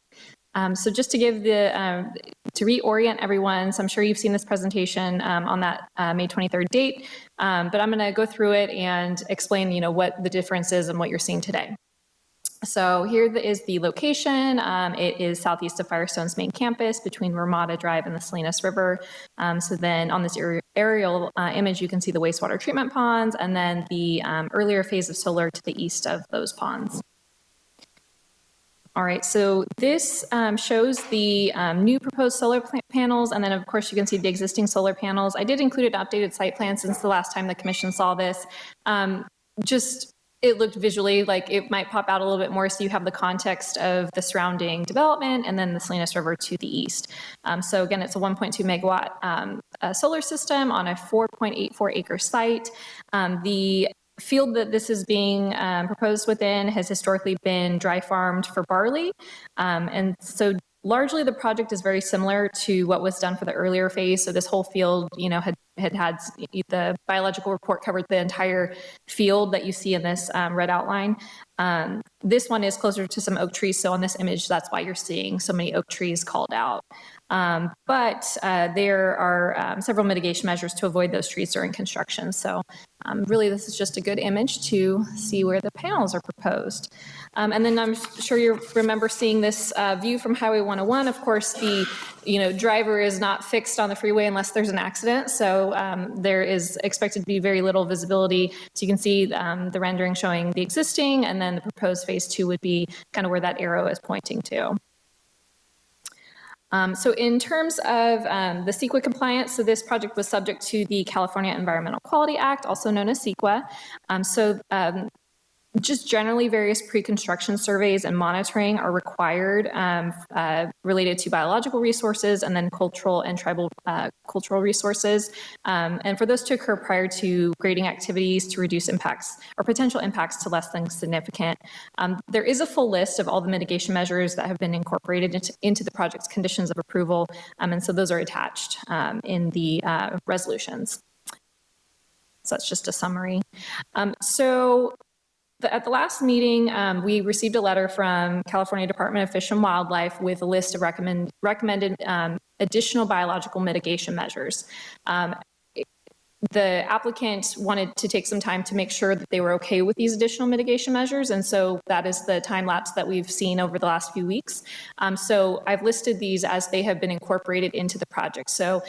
So just to give to reorient everyone, so I'm sure you've seen this presentation on that May 23rd date, but I'm going to go through it and explain, what the difference is and what you're seeing today. So here is the location. It is southeast of Firestone's main campus between Ramada Drive and the Salinas River. So then on this aerial image, you can see the wastewater treatment ponds and then the earlier phase of solar to the east of those ponds. All right, so this shows the new proposed solar panels, and then of course you can see the existing solar panels. I did include an updated site plan since the last time the commission saw this. It looked visually like it might pop out a little bit more, so you have the context of the surrounding development and then the Salinas River to the east. So again, it's a 1.2 megawatt solar system on a 4.84 acre site. The field that this is being proposed within has historically been dry farmed for barley. And so largely the project is very similar to what was done for the earlier phase. So this whole field, had the biological report covered the entire field that you see in this red outline. This one is closer to some oak trees. So on this image, that's why you're seeing so many oak trees called out. But there are several mitigation measures to avoid those trees during construction. So really, this is just a good image to see where the panels are proposed. And then I'm sure you remember seeing this view from Highway 101. Of course, the driver is not fixed on the freeway unless there's an accident. So there is expected to be very little visibility. So you can see the rendering showing the existing, and then the proposed phase 2 would be kind of where that arrow is pointing to. So in terms of the CEQA compliance, so this project was subject to the California Environmental Quality Act, also known as CEQA. Just generally, various pre-construction surveys and monitoring are required related to biological resources and then cultural and tribal cultural resources. And for those to occur prior to grading activities to reduce impacts or potential impacts to less than significant. There is a full list of all the mitigation measures that have been incorporated into the project's conditions of approval. And so those are attached in the resolutions. So that's just a summary. At the last meeting, we received a letter from California Department of Fish and Wildlife with a list of recommended additional biological mitigation measures. The applicant wanted to take some time to make sure that they were okay with these additional mitigation measures, and so that is the time lapse that we've seen over the last few weeks. So I've listed these as they have been incorporated into the project. So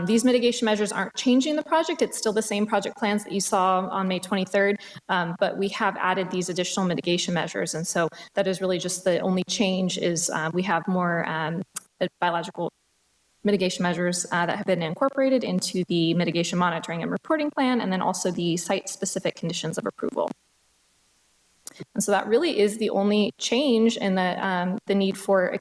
these mitigation measures aren't changing the project. It's still the same project plans that you saw on May 23rd, but we have added these additional mitigation measures, and so that is really just the only change is we have more biological mitigation measures that have been incorporated into the mitigation monitoring and reporting plan, and then also the site-specific conditions of approval. And so that really is the only change in the need for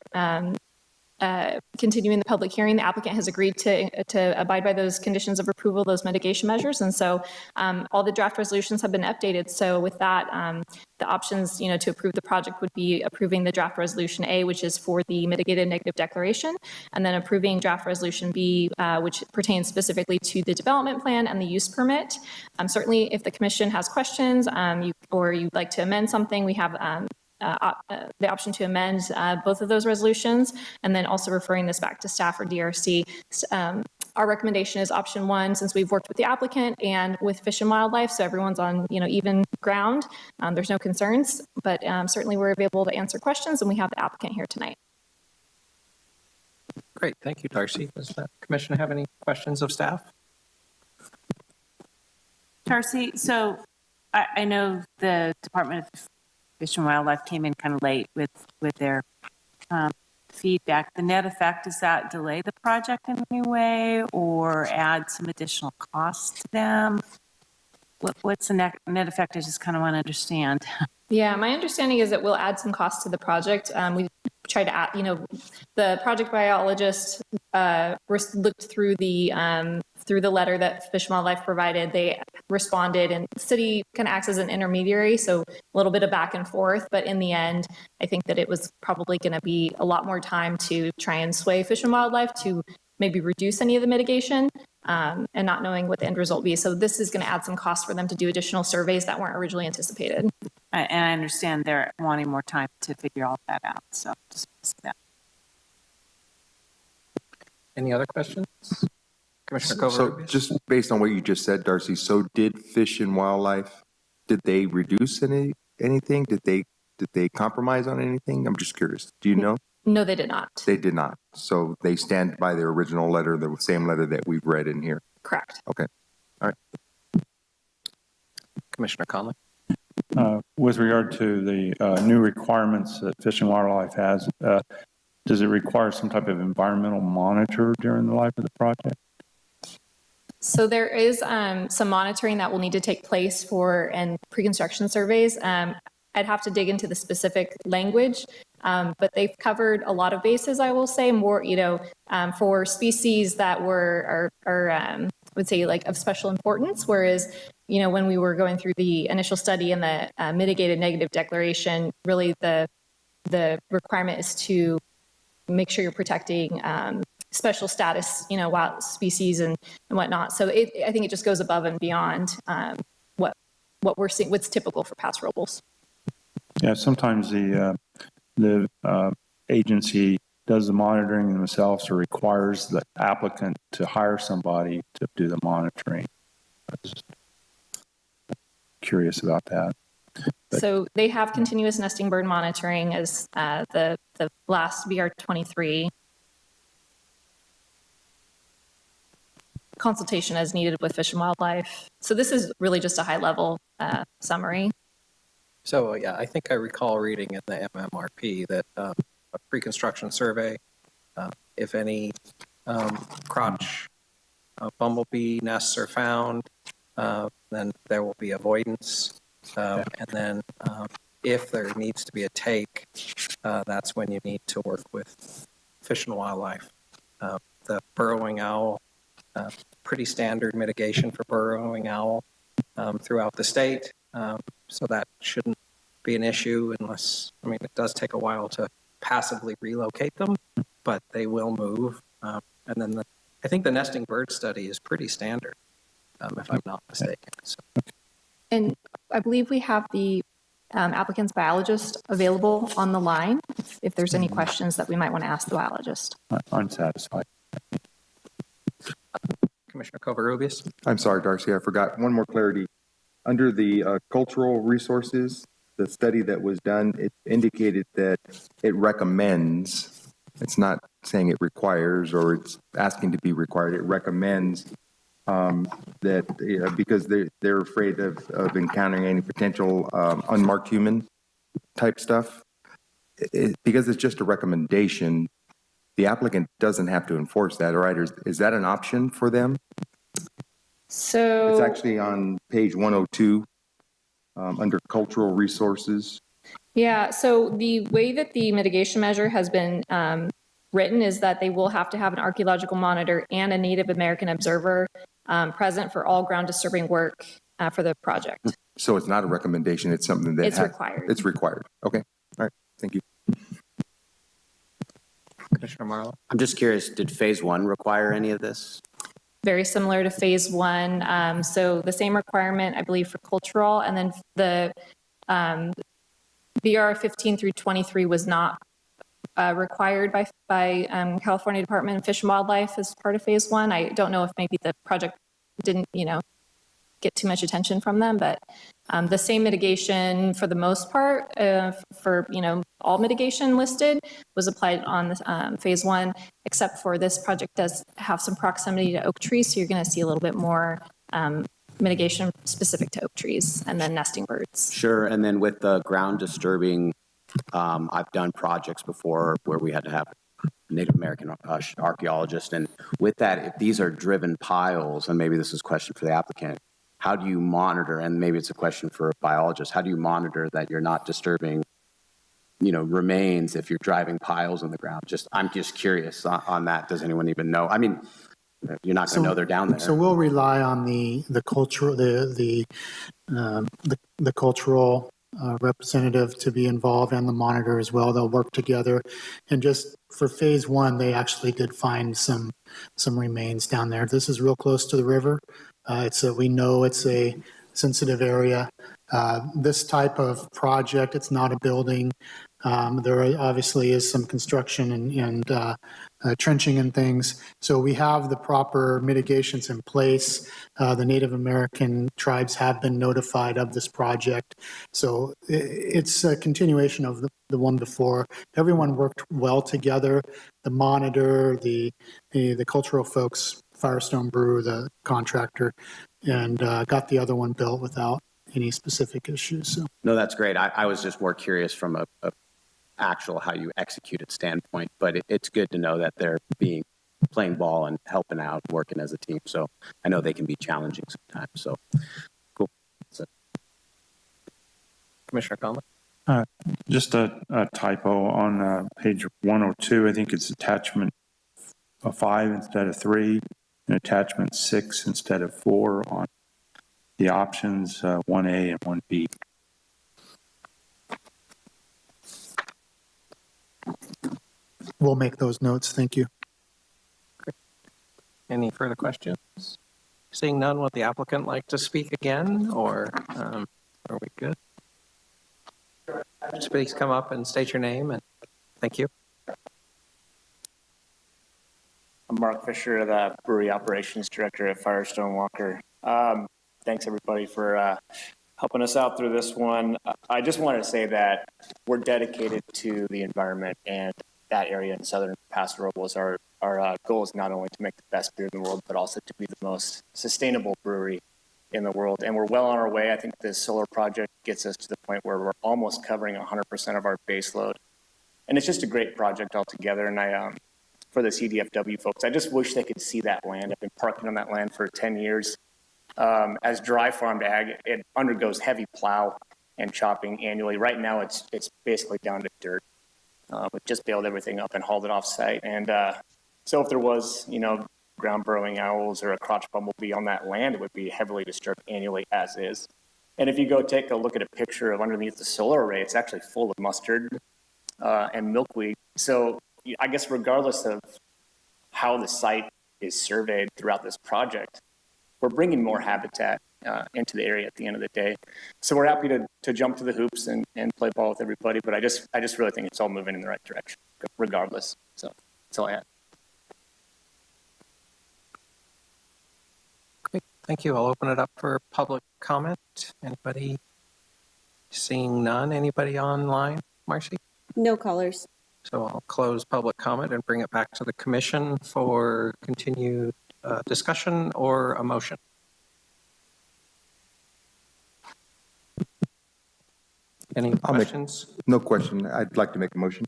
continuing the public hearing. The applicant has agreed to abide by those conditions of approval, those mitigation measures, and so all the draft resolutions have been updated. So with that, the options, to approve the project would be approving the draft resolution A, which is for the mitigated negative declaration, and then approving draft resolution B, which pertains specifically to the development plan and the use permit. Certainly, if the commission has questions or you'd like to amend something, we have the option to amend both of those resolutions, and then also referring this back to staff or DRC. Our recommendation is option 1, since we've worked with the applicant and with Fish and Wildlife, so everyone's on even ground. There's no concerns, but certainly we're available to answer questions, and we have the applicant here tonight. Great, thank you, Darcy. Does the commission have any questions of staff? Darcy, so I know the Department of Fish and Wildlife came in kind of late with their feedback. The net effect, does that delay the project in any way or add some additional costs to them? What's the net effect? I just kind of want to understand. Yeah, my understanding is it will add some cost to the project. We tried to add, the project biologist looked through the letter that Fish and Wildlife provided. They responded, and the city kind of acts as an intermediary, so a little bit of back and forth. But in the end, I think that it was probably going to be a lot more time to try and sway Fish and Wildlife to maybe reduce any of the mitigation, and not knowing what the end result will be. So this is going to add some cost for them to do additional surveys that weren't originally anticipated. And I understand they're wanting more time to figure all that out. So just that. Any other questions? Commissioner Cover. So just based on what you just said, Darcy, so did Fish and Wildlife, did they reduce anything? Did they did they compromise on anything? I'm just curious. Do you know? No, they did not. They did not. So they stand by their original letter, the same letter that we've read in here. Correct. Okay. All right. Commissioner Conley? With regard to the new requirements that Fish and Wildlife has, does it require some type of environmental monitor during the life of the project? So there is some monitoring that will need to take place for and pre-construction surveys. I'd have to dig into the specific language, but they've covered a lot of bases, I will say, more, for species that are would say like of special importance, whereas, when we were going through the initial study and the mitigated negative declaration, really the requirement is to make sure you're protecting special status, wild species and whatnot. So I think it just goes above and beyond what we're seeing, what's typical for Paso Robles. Yeah, sometimes the agency does the monitoring themselves or requires the applicant to hire somebody to do the monitoring. I'm just curious about that. But, so they have continuous nesting bird monitoring as the last BR23. Consultation as needed with Fish and Wildlife. So this is really just a high level summary. So yeah, I think I recall reading in the MMRP that a pre-construction survey, if any crotch bumblebee nests are found, then there will be avoidance. And then if there needs to be a take, that's when you need to work with Fish and Wildlife. The burrowing owl, pretty standard mitigation for burrowing owl throughout the state. So that shouldn't be an issue unless, it does take a while to passively relocate them, but they will move. And then I think the nesting bird study is pretty standard, if I'm not mistaken. So. And I believe we have the applicant's biologist available on the line if there's any questions that we might want to ask the biologist. I'm satisfied. Commissioner Covarrubias? I'm sorry, Darcy, I forgot. One more clarity. Under the cultural resources, the study that was done, it indicated that it recommends, it's not saying it requires or it's asking to be required, it recommends that because they're afraid of encountering any potential unmarked human type stuff. Because it's just a recommendation, the applicant doesn't have to enforce that, right? Is that an option for them? So it's actually on page 102 under cultural resources. Yeah, so the way that the mitigation measure has been written is that they will have to have an archaeological monitor and a Native American observer present for all ground disturbing work for the project. So it's not a recommendation, it's something that it's required. It's required. Okay, all right, thank you. Commissioner Marlowe? I'm just curious, did phase one require any of this? Very similar to phase one. So the same requirement, I believe, for cultural, and then the BR 15 through 23 was not required by California Department of Fish and Wildlife as part of phase one. I don't know if maybe the project didn't, get too much attention from them, but the same mitigation for the most part for, all mitigation listed was applied on phase one, except for this project does have some proximity to oak trees. So you're going to see a little bit more mitigation specific to oak trees and then nesting birds. Sure. And then with the ground disturbing, I've done projects before where we had to have Native American archaeologists. And with that, if these are driven piles, and maybe this is a question for the applicant, how do you monitor, and maybe it's a question for a biologist, how do you monitor that you're not disturbing, remains if you're driving piles in the ground? I'm just curious on that. Does anyone even know? I mean, you're not going to know they're down there. So we'll rely on the cultural, the cultural representative to be involved and the monitor as well. They'll work together. And just for phase one, they actually did find some remains down there. This is real close to the river. We know it's a sensitive area. This type of project, it's not a building. There obviously is some construction and trenching and things. So we have the proper mitigations in place. The Native American tribes have been notified of this project. So it's a continuation of the one before. Everyone worked well together. The monitor, the cultural folks, Firestone Brew, the contractor, and got the other one built without any specific issues. So. No, that's great. I was just more curious from a actual how you execute it standpoint, but it's good to know that they're playing ball and helping out, working as a team. So I know they can be challenging sometimes. So cool. Commissioner Conley? Just a typo on page 102. I think it's attachment 5 instead of 3, and attachment 6 instead of 4 on the options 1A and 1B. We'll make those notes. Thank you. Great. Any further questions? Seeing none, would the applicant like to speak again, or are we good? Just please come up and state your name, and thank you. I'm Mark Fisher, the Brewery Operations Director at Firestone Walker. Thanks everybody for helping us out through this one. I just wanted to say that we're dedicated to the environment and that area in southern Paso Robles. Our goal is not only to make the best beer in the world, but also to be the most sustainable brewery in the world. And we're well on our way. I think this solar project gets us to the point where we're almost covering 100% of our base load. And it's just a great project altogether. And for the CDFW folks, I just wish they could see that land. I've been parking on that land for 10 years. As dry farmed ag, it undergoes heavy plow and chopping annually. Right now, it's basically down to dirt. We just baled everything up and hauled it off site. And so if there was, ground burrowing owls or a crotch bumblebee on that land, it would be heavily disturbed annually as is. And if you go take a look at a picture of underneath the solar array, it's actually full of mustard and milkweed. So I guess regardless of how the site is surveyed throughout this project, we're bringing more habitat into the area at the end of the day. So we're happy to jump to the hoops and play ball with everybody, but I just really think it's all moving in the right direction regardless. So that's all I had. Great, thank you. I'll open it up for public comment. Anybody? Seeing none. Anybody online, Marcy? No callers. So I'll close public comment and bring it back to the commission for continued discussion or a motion. Any questions? No question. I'd like to make a motion.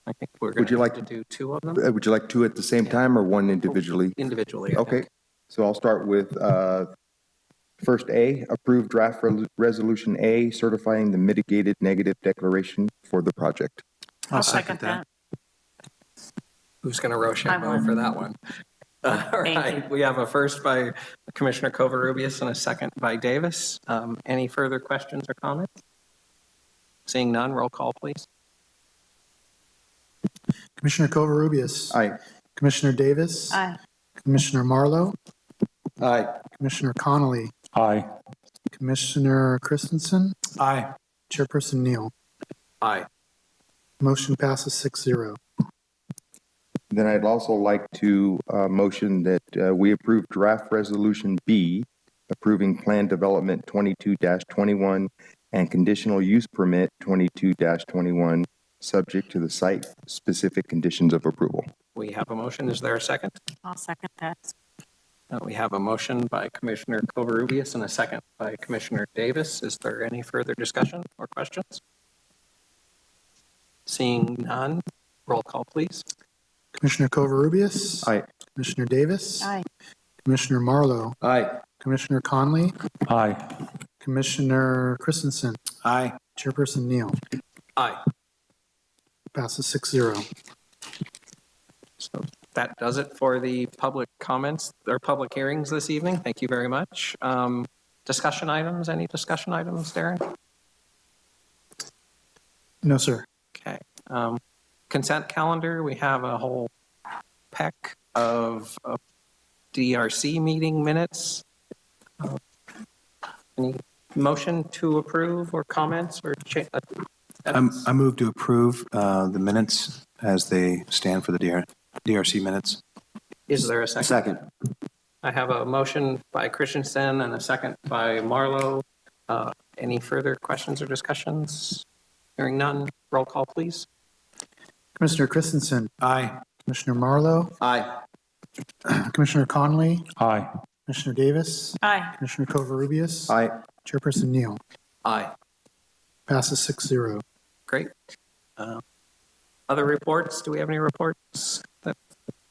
I think we're going to have to do two of them. Would you like two at the same time or one individually? Individually. Okay. So I'll start with first A, approve draft resolution A, certifying the mitigated negative declaration for the project. I'll second that. Who's going to Rochambeau for that one? All right, we have a first by Commissioner Covarrubias and a second by Davis. Any further questions or comments? Seeing none, roll call, please. Commissioner Covarrubias. Aye. Commissioner Davis. Aye. Commissioner Marlowe. Aye. Commissioner Connolly. Aye. Commissioner Christensen. Aye. Chairperson Neal. Aye. Motion passes 6-0. Then I'd also like to motion that we approve draft resolution B, approving plan development 22-21 and conditional use permit 22-21, subject to the site-specific conditions of approval. We have a motion. Is there a second? I'll second that. We have a motion by Commissioner Covarrubias and a second by Commissioner Davis. Is there any further discussion or questions? Seeing none, roll call, please. Commissioner Covarrubias. Aye. Commissioner Davis. Aye. Commissioner Marlowe. Aye. Commissioner Conley. Aye. Commissioner Christensen. Aye. Chairperson Neal. Aye. Passes 6-0. So that does it for the public comments or public hearings this evening. Thank you very much. Discussion items, any discussion items, Darren? No, sir. Okay. Consent calendar, we have a whole pack of DRC meeting minutes. Any Motion to approve or comments or I move to approve the minutes as they stand for the DRC minutes. Is there a second? Second. I have a motion by Christensen and a second by Marlowe. Any further questions or discussions? Hearing none, roll call, please. Commissioner Christensen. Aye. Commissioner Marlowe. Aye. Commissioner Conley. Aye. Commissioner Davis. Aye. Commissioner Covarrubias. Aye. Chairperson Neal. Aye. Passes 6-0. Great. Other reports? Do we have any reports? That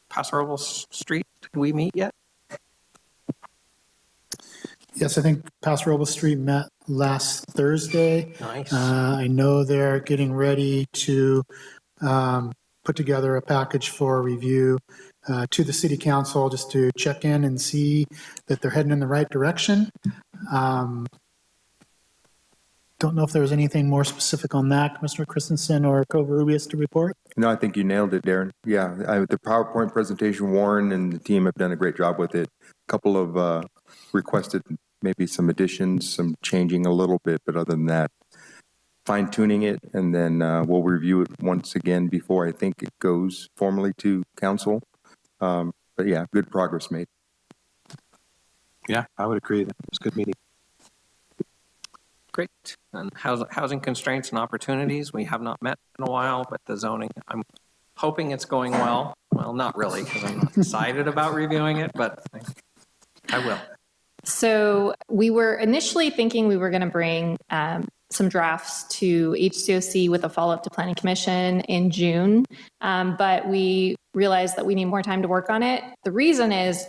Paso Robles Street, did we meet yet? Yes, I think Paso Robles Street met last Thursday. Nice. I know they're getting ready to put together a package for review to the city council just to check in and see that they're heading in the right direction. Don't know if there was anything more specific on that, Commissioner Christensen or Covarrubias to report. No, I think you nailed it, Darren. Yeah, the PowerPoint presentation, Warren and the team have done a great job with it. A couple of requested maybe some additions, some changing a little bit, but other than that, fine tuning it, and then we'll review it once again before I think it goes formally to council. But yeah, good progress made. Yeah, I would agree. That was a good meeting. Great. And housing constraints and opportunities, we have not met in a while, but the zoning, I'm hoping it's going well. Well, not really, because I'm not excited about reviewing it, but I will. So we were initially thinking we were going to bring some drafts to HCOC with a follow-up to Planning Commission in June, but we realized that we need more time to work on it. The reason is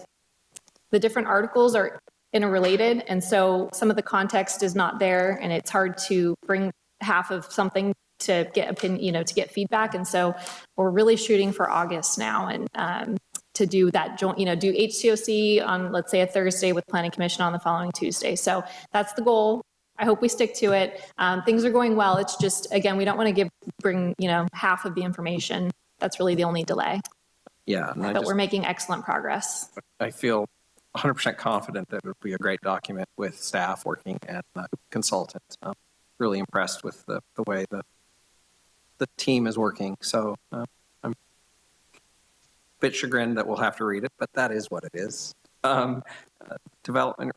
the different articles are interrelated, and so some of the context is not there, and it's hard to bring half of something to get opinion, to get feedback. And so we're really shooting for August now, and to do that joint, do HCOC on, let's say, a Thursday with Planning Commission on the following Tuesday. So that's the goal. I hope we stick to it. Things are going well. It's just, again, we don't want to bring half of the information. That's really the only delay. Yeah. But we're making excellent progress. I feel 100% confident that it would be a great document with staff working and consultants. I'm really impressed with the way the team is working. So I'm a bit chagrined that we'll have to read it, but that is what it is. Development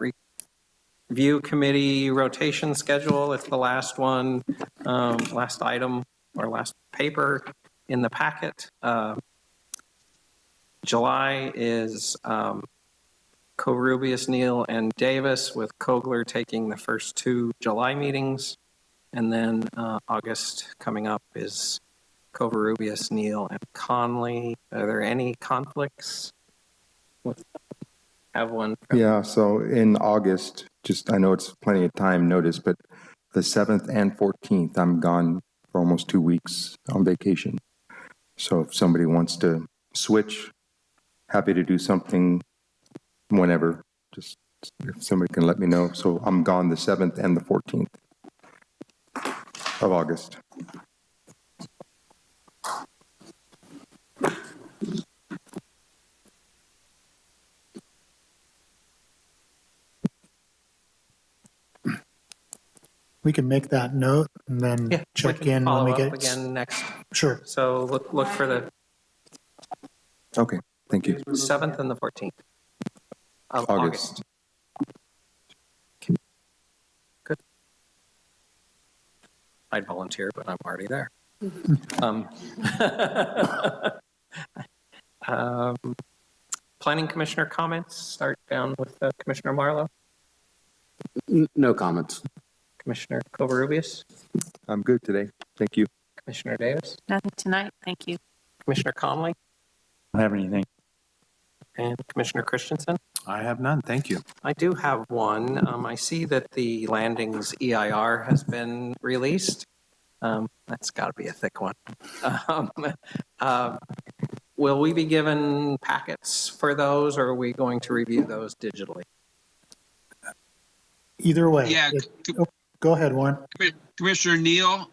Review Committee rotation schedule. It's the last one, last item or last paper in the packet. July is Covarrubias, Neal, and Davis, with Kogler taking the first two July meetings. And then August coming up is Covarrubias, Neal, and Conley. Are there any conflicts? Have one? Yeah, so in August, I know it's plenty of time notice, but the 7th and 14th, I'm gone for almost 2 weeks on vacation. So if somebody wants to switch, happy to do something whenever. Just if somebody can let me know. So I'm gone the 7th and the 14th of August. We can make that note and then check in when we get again next. Sure. So look for the Okay, thank you. 7th and the 14th of August. Okay. Good. I'd volunteer, but I'm already there. Planning Commissioner comments. Start down with Commissioner Marlowe. No comments. Commissioner Covarrubias. I'm good today. Thank you. Commissioner Davis. Nothing tonight. Thank you. Commissioner Conley. I don't have anything. And Commissioner Christensen. I have none. Thank you. I do have one. I see that the landings EIR has been released. That's got to be a thick one. Will we be given packets for those, or are we going to review those digitally? Either way. Yeah. Go ahead, Warren. Commissioner Neal,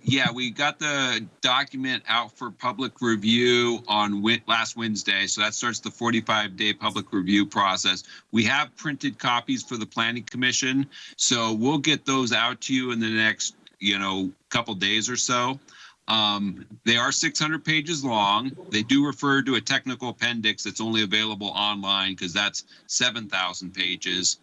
yeah, we got the document out for public review on last Wednesday, so that starts the 45-day public review process. We have printed copies for the Planning Commission, so we'll get those out to you in the next, couple days or so. They are 600 pages long. They do refer to a technical appendix that's only available online because that's 7,000 pages.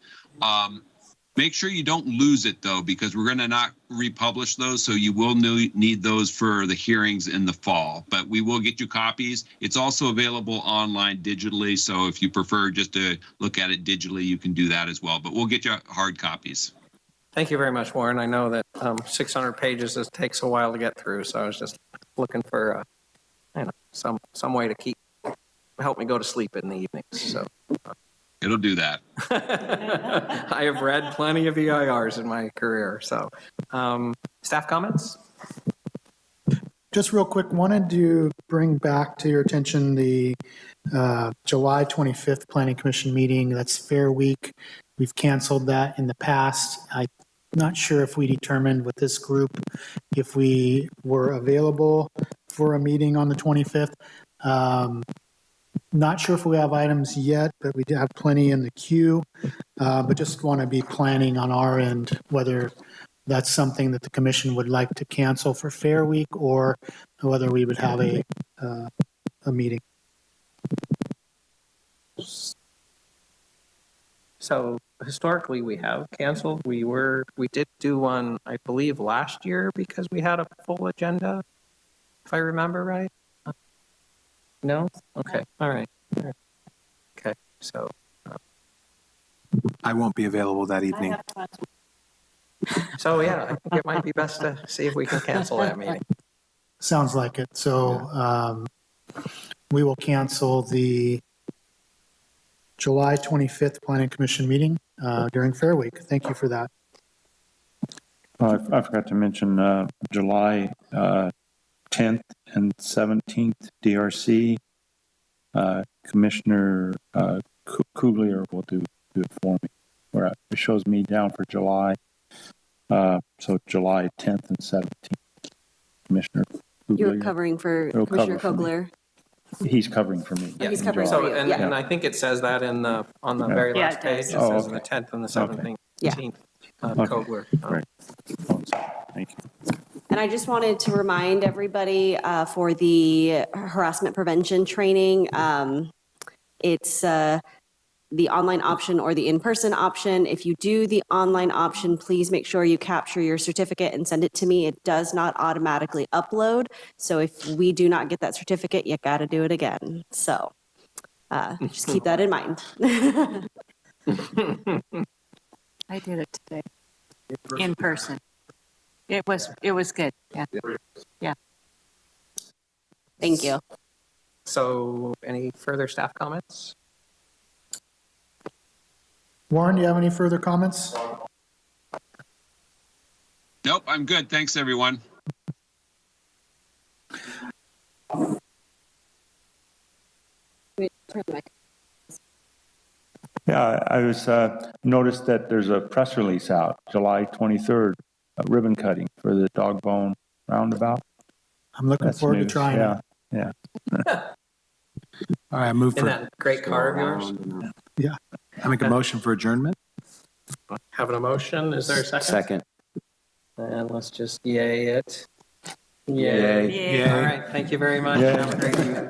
Make sure you don't lose it though, because we're going to not republish those. So you will need those for the hearings in the fall, but we will get you copies. It's also available online digitally. So if you prefer just to look at it digitally, you can do that as well, but we'll get you hard copies. Thank you very much, Warren. I know that 600 pages takes a while to get through, so I was just looking for some way to help me go to sleep in the evenings. So it'll do that. I have read plenty of EIRs in my career. So staff comments? Just real quick, wanted to bring back to your attention the July 25th Planning Commission meeting. That's Fair Week. We've canceled that in the past. I'm not sure if we determined with this group if we were available for a meeting on the 25th. Not sure if we have items yet, but we do have plenty in the queue. But just want to be planning on our end whether that's something that the commission would like to cancel for Fair Week or whether we would have a meeting. So historically we have canceled. We did do one, I believe, last year because we had a full agenda, if I remember right. No? Okay. All right. Okay. So I won't be available that evening. So yeah, I think it might be best to see if we can cancel that meeting. Sounds like it. So we will cancel the July 25th Planning Commission meeting during Fair Week. Thank you for that. I forgot to mention July 10th and 17th DRC. Commissioner Kugler will do it for me. Where it shows me down for July. So July 10th and 17th. Commissioner Kugler. You're covering for Commissioner Kugler. He's covering for me. Yeah, he's covering for you. And I think it says that on the very last page. It says the 10th and the 17th. Kogler. Right. Thank you. And I just wanted to remind everybody for the harassment prevention training, it's the online option or the in-person option. If you do the online option, please make sure you capture your certificate and send it to me. It does not automatically upload. So if we do not get that certificate, you got to do it again. So just keep that in mind. I did it today in person. It was good. Yeah. Thank you. So any further staff comments? Warren, do you have any further comments? Nope, I'm good. Thanks, everyone. Yeah, I was noticed that there's a press release out July 23rd, ribbon cutting for the dog bone roundabout. I'm looking forward to trying it. Yeah. All right, I move In for. that great car of yours? Yeah. I make a motion for adjournment. Having a motion, is there a second? Second. And let's just yay it. Yay. All right, thank you very much. Yay. Have a great evening.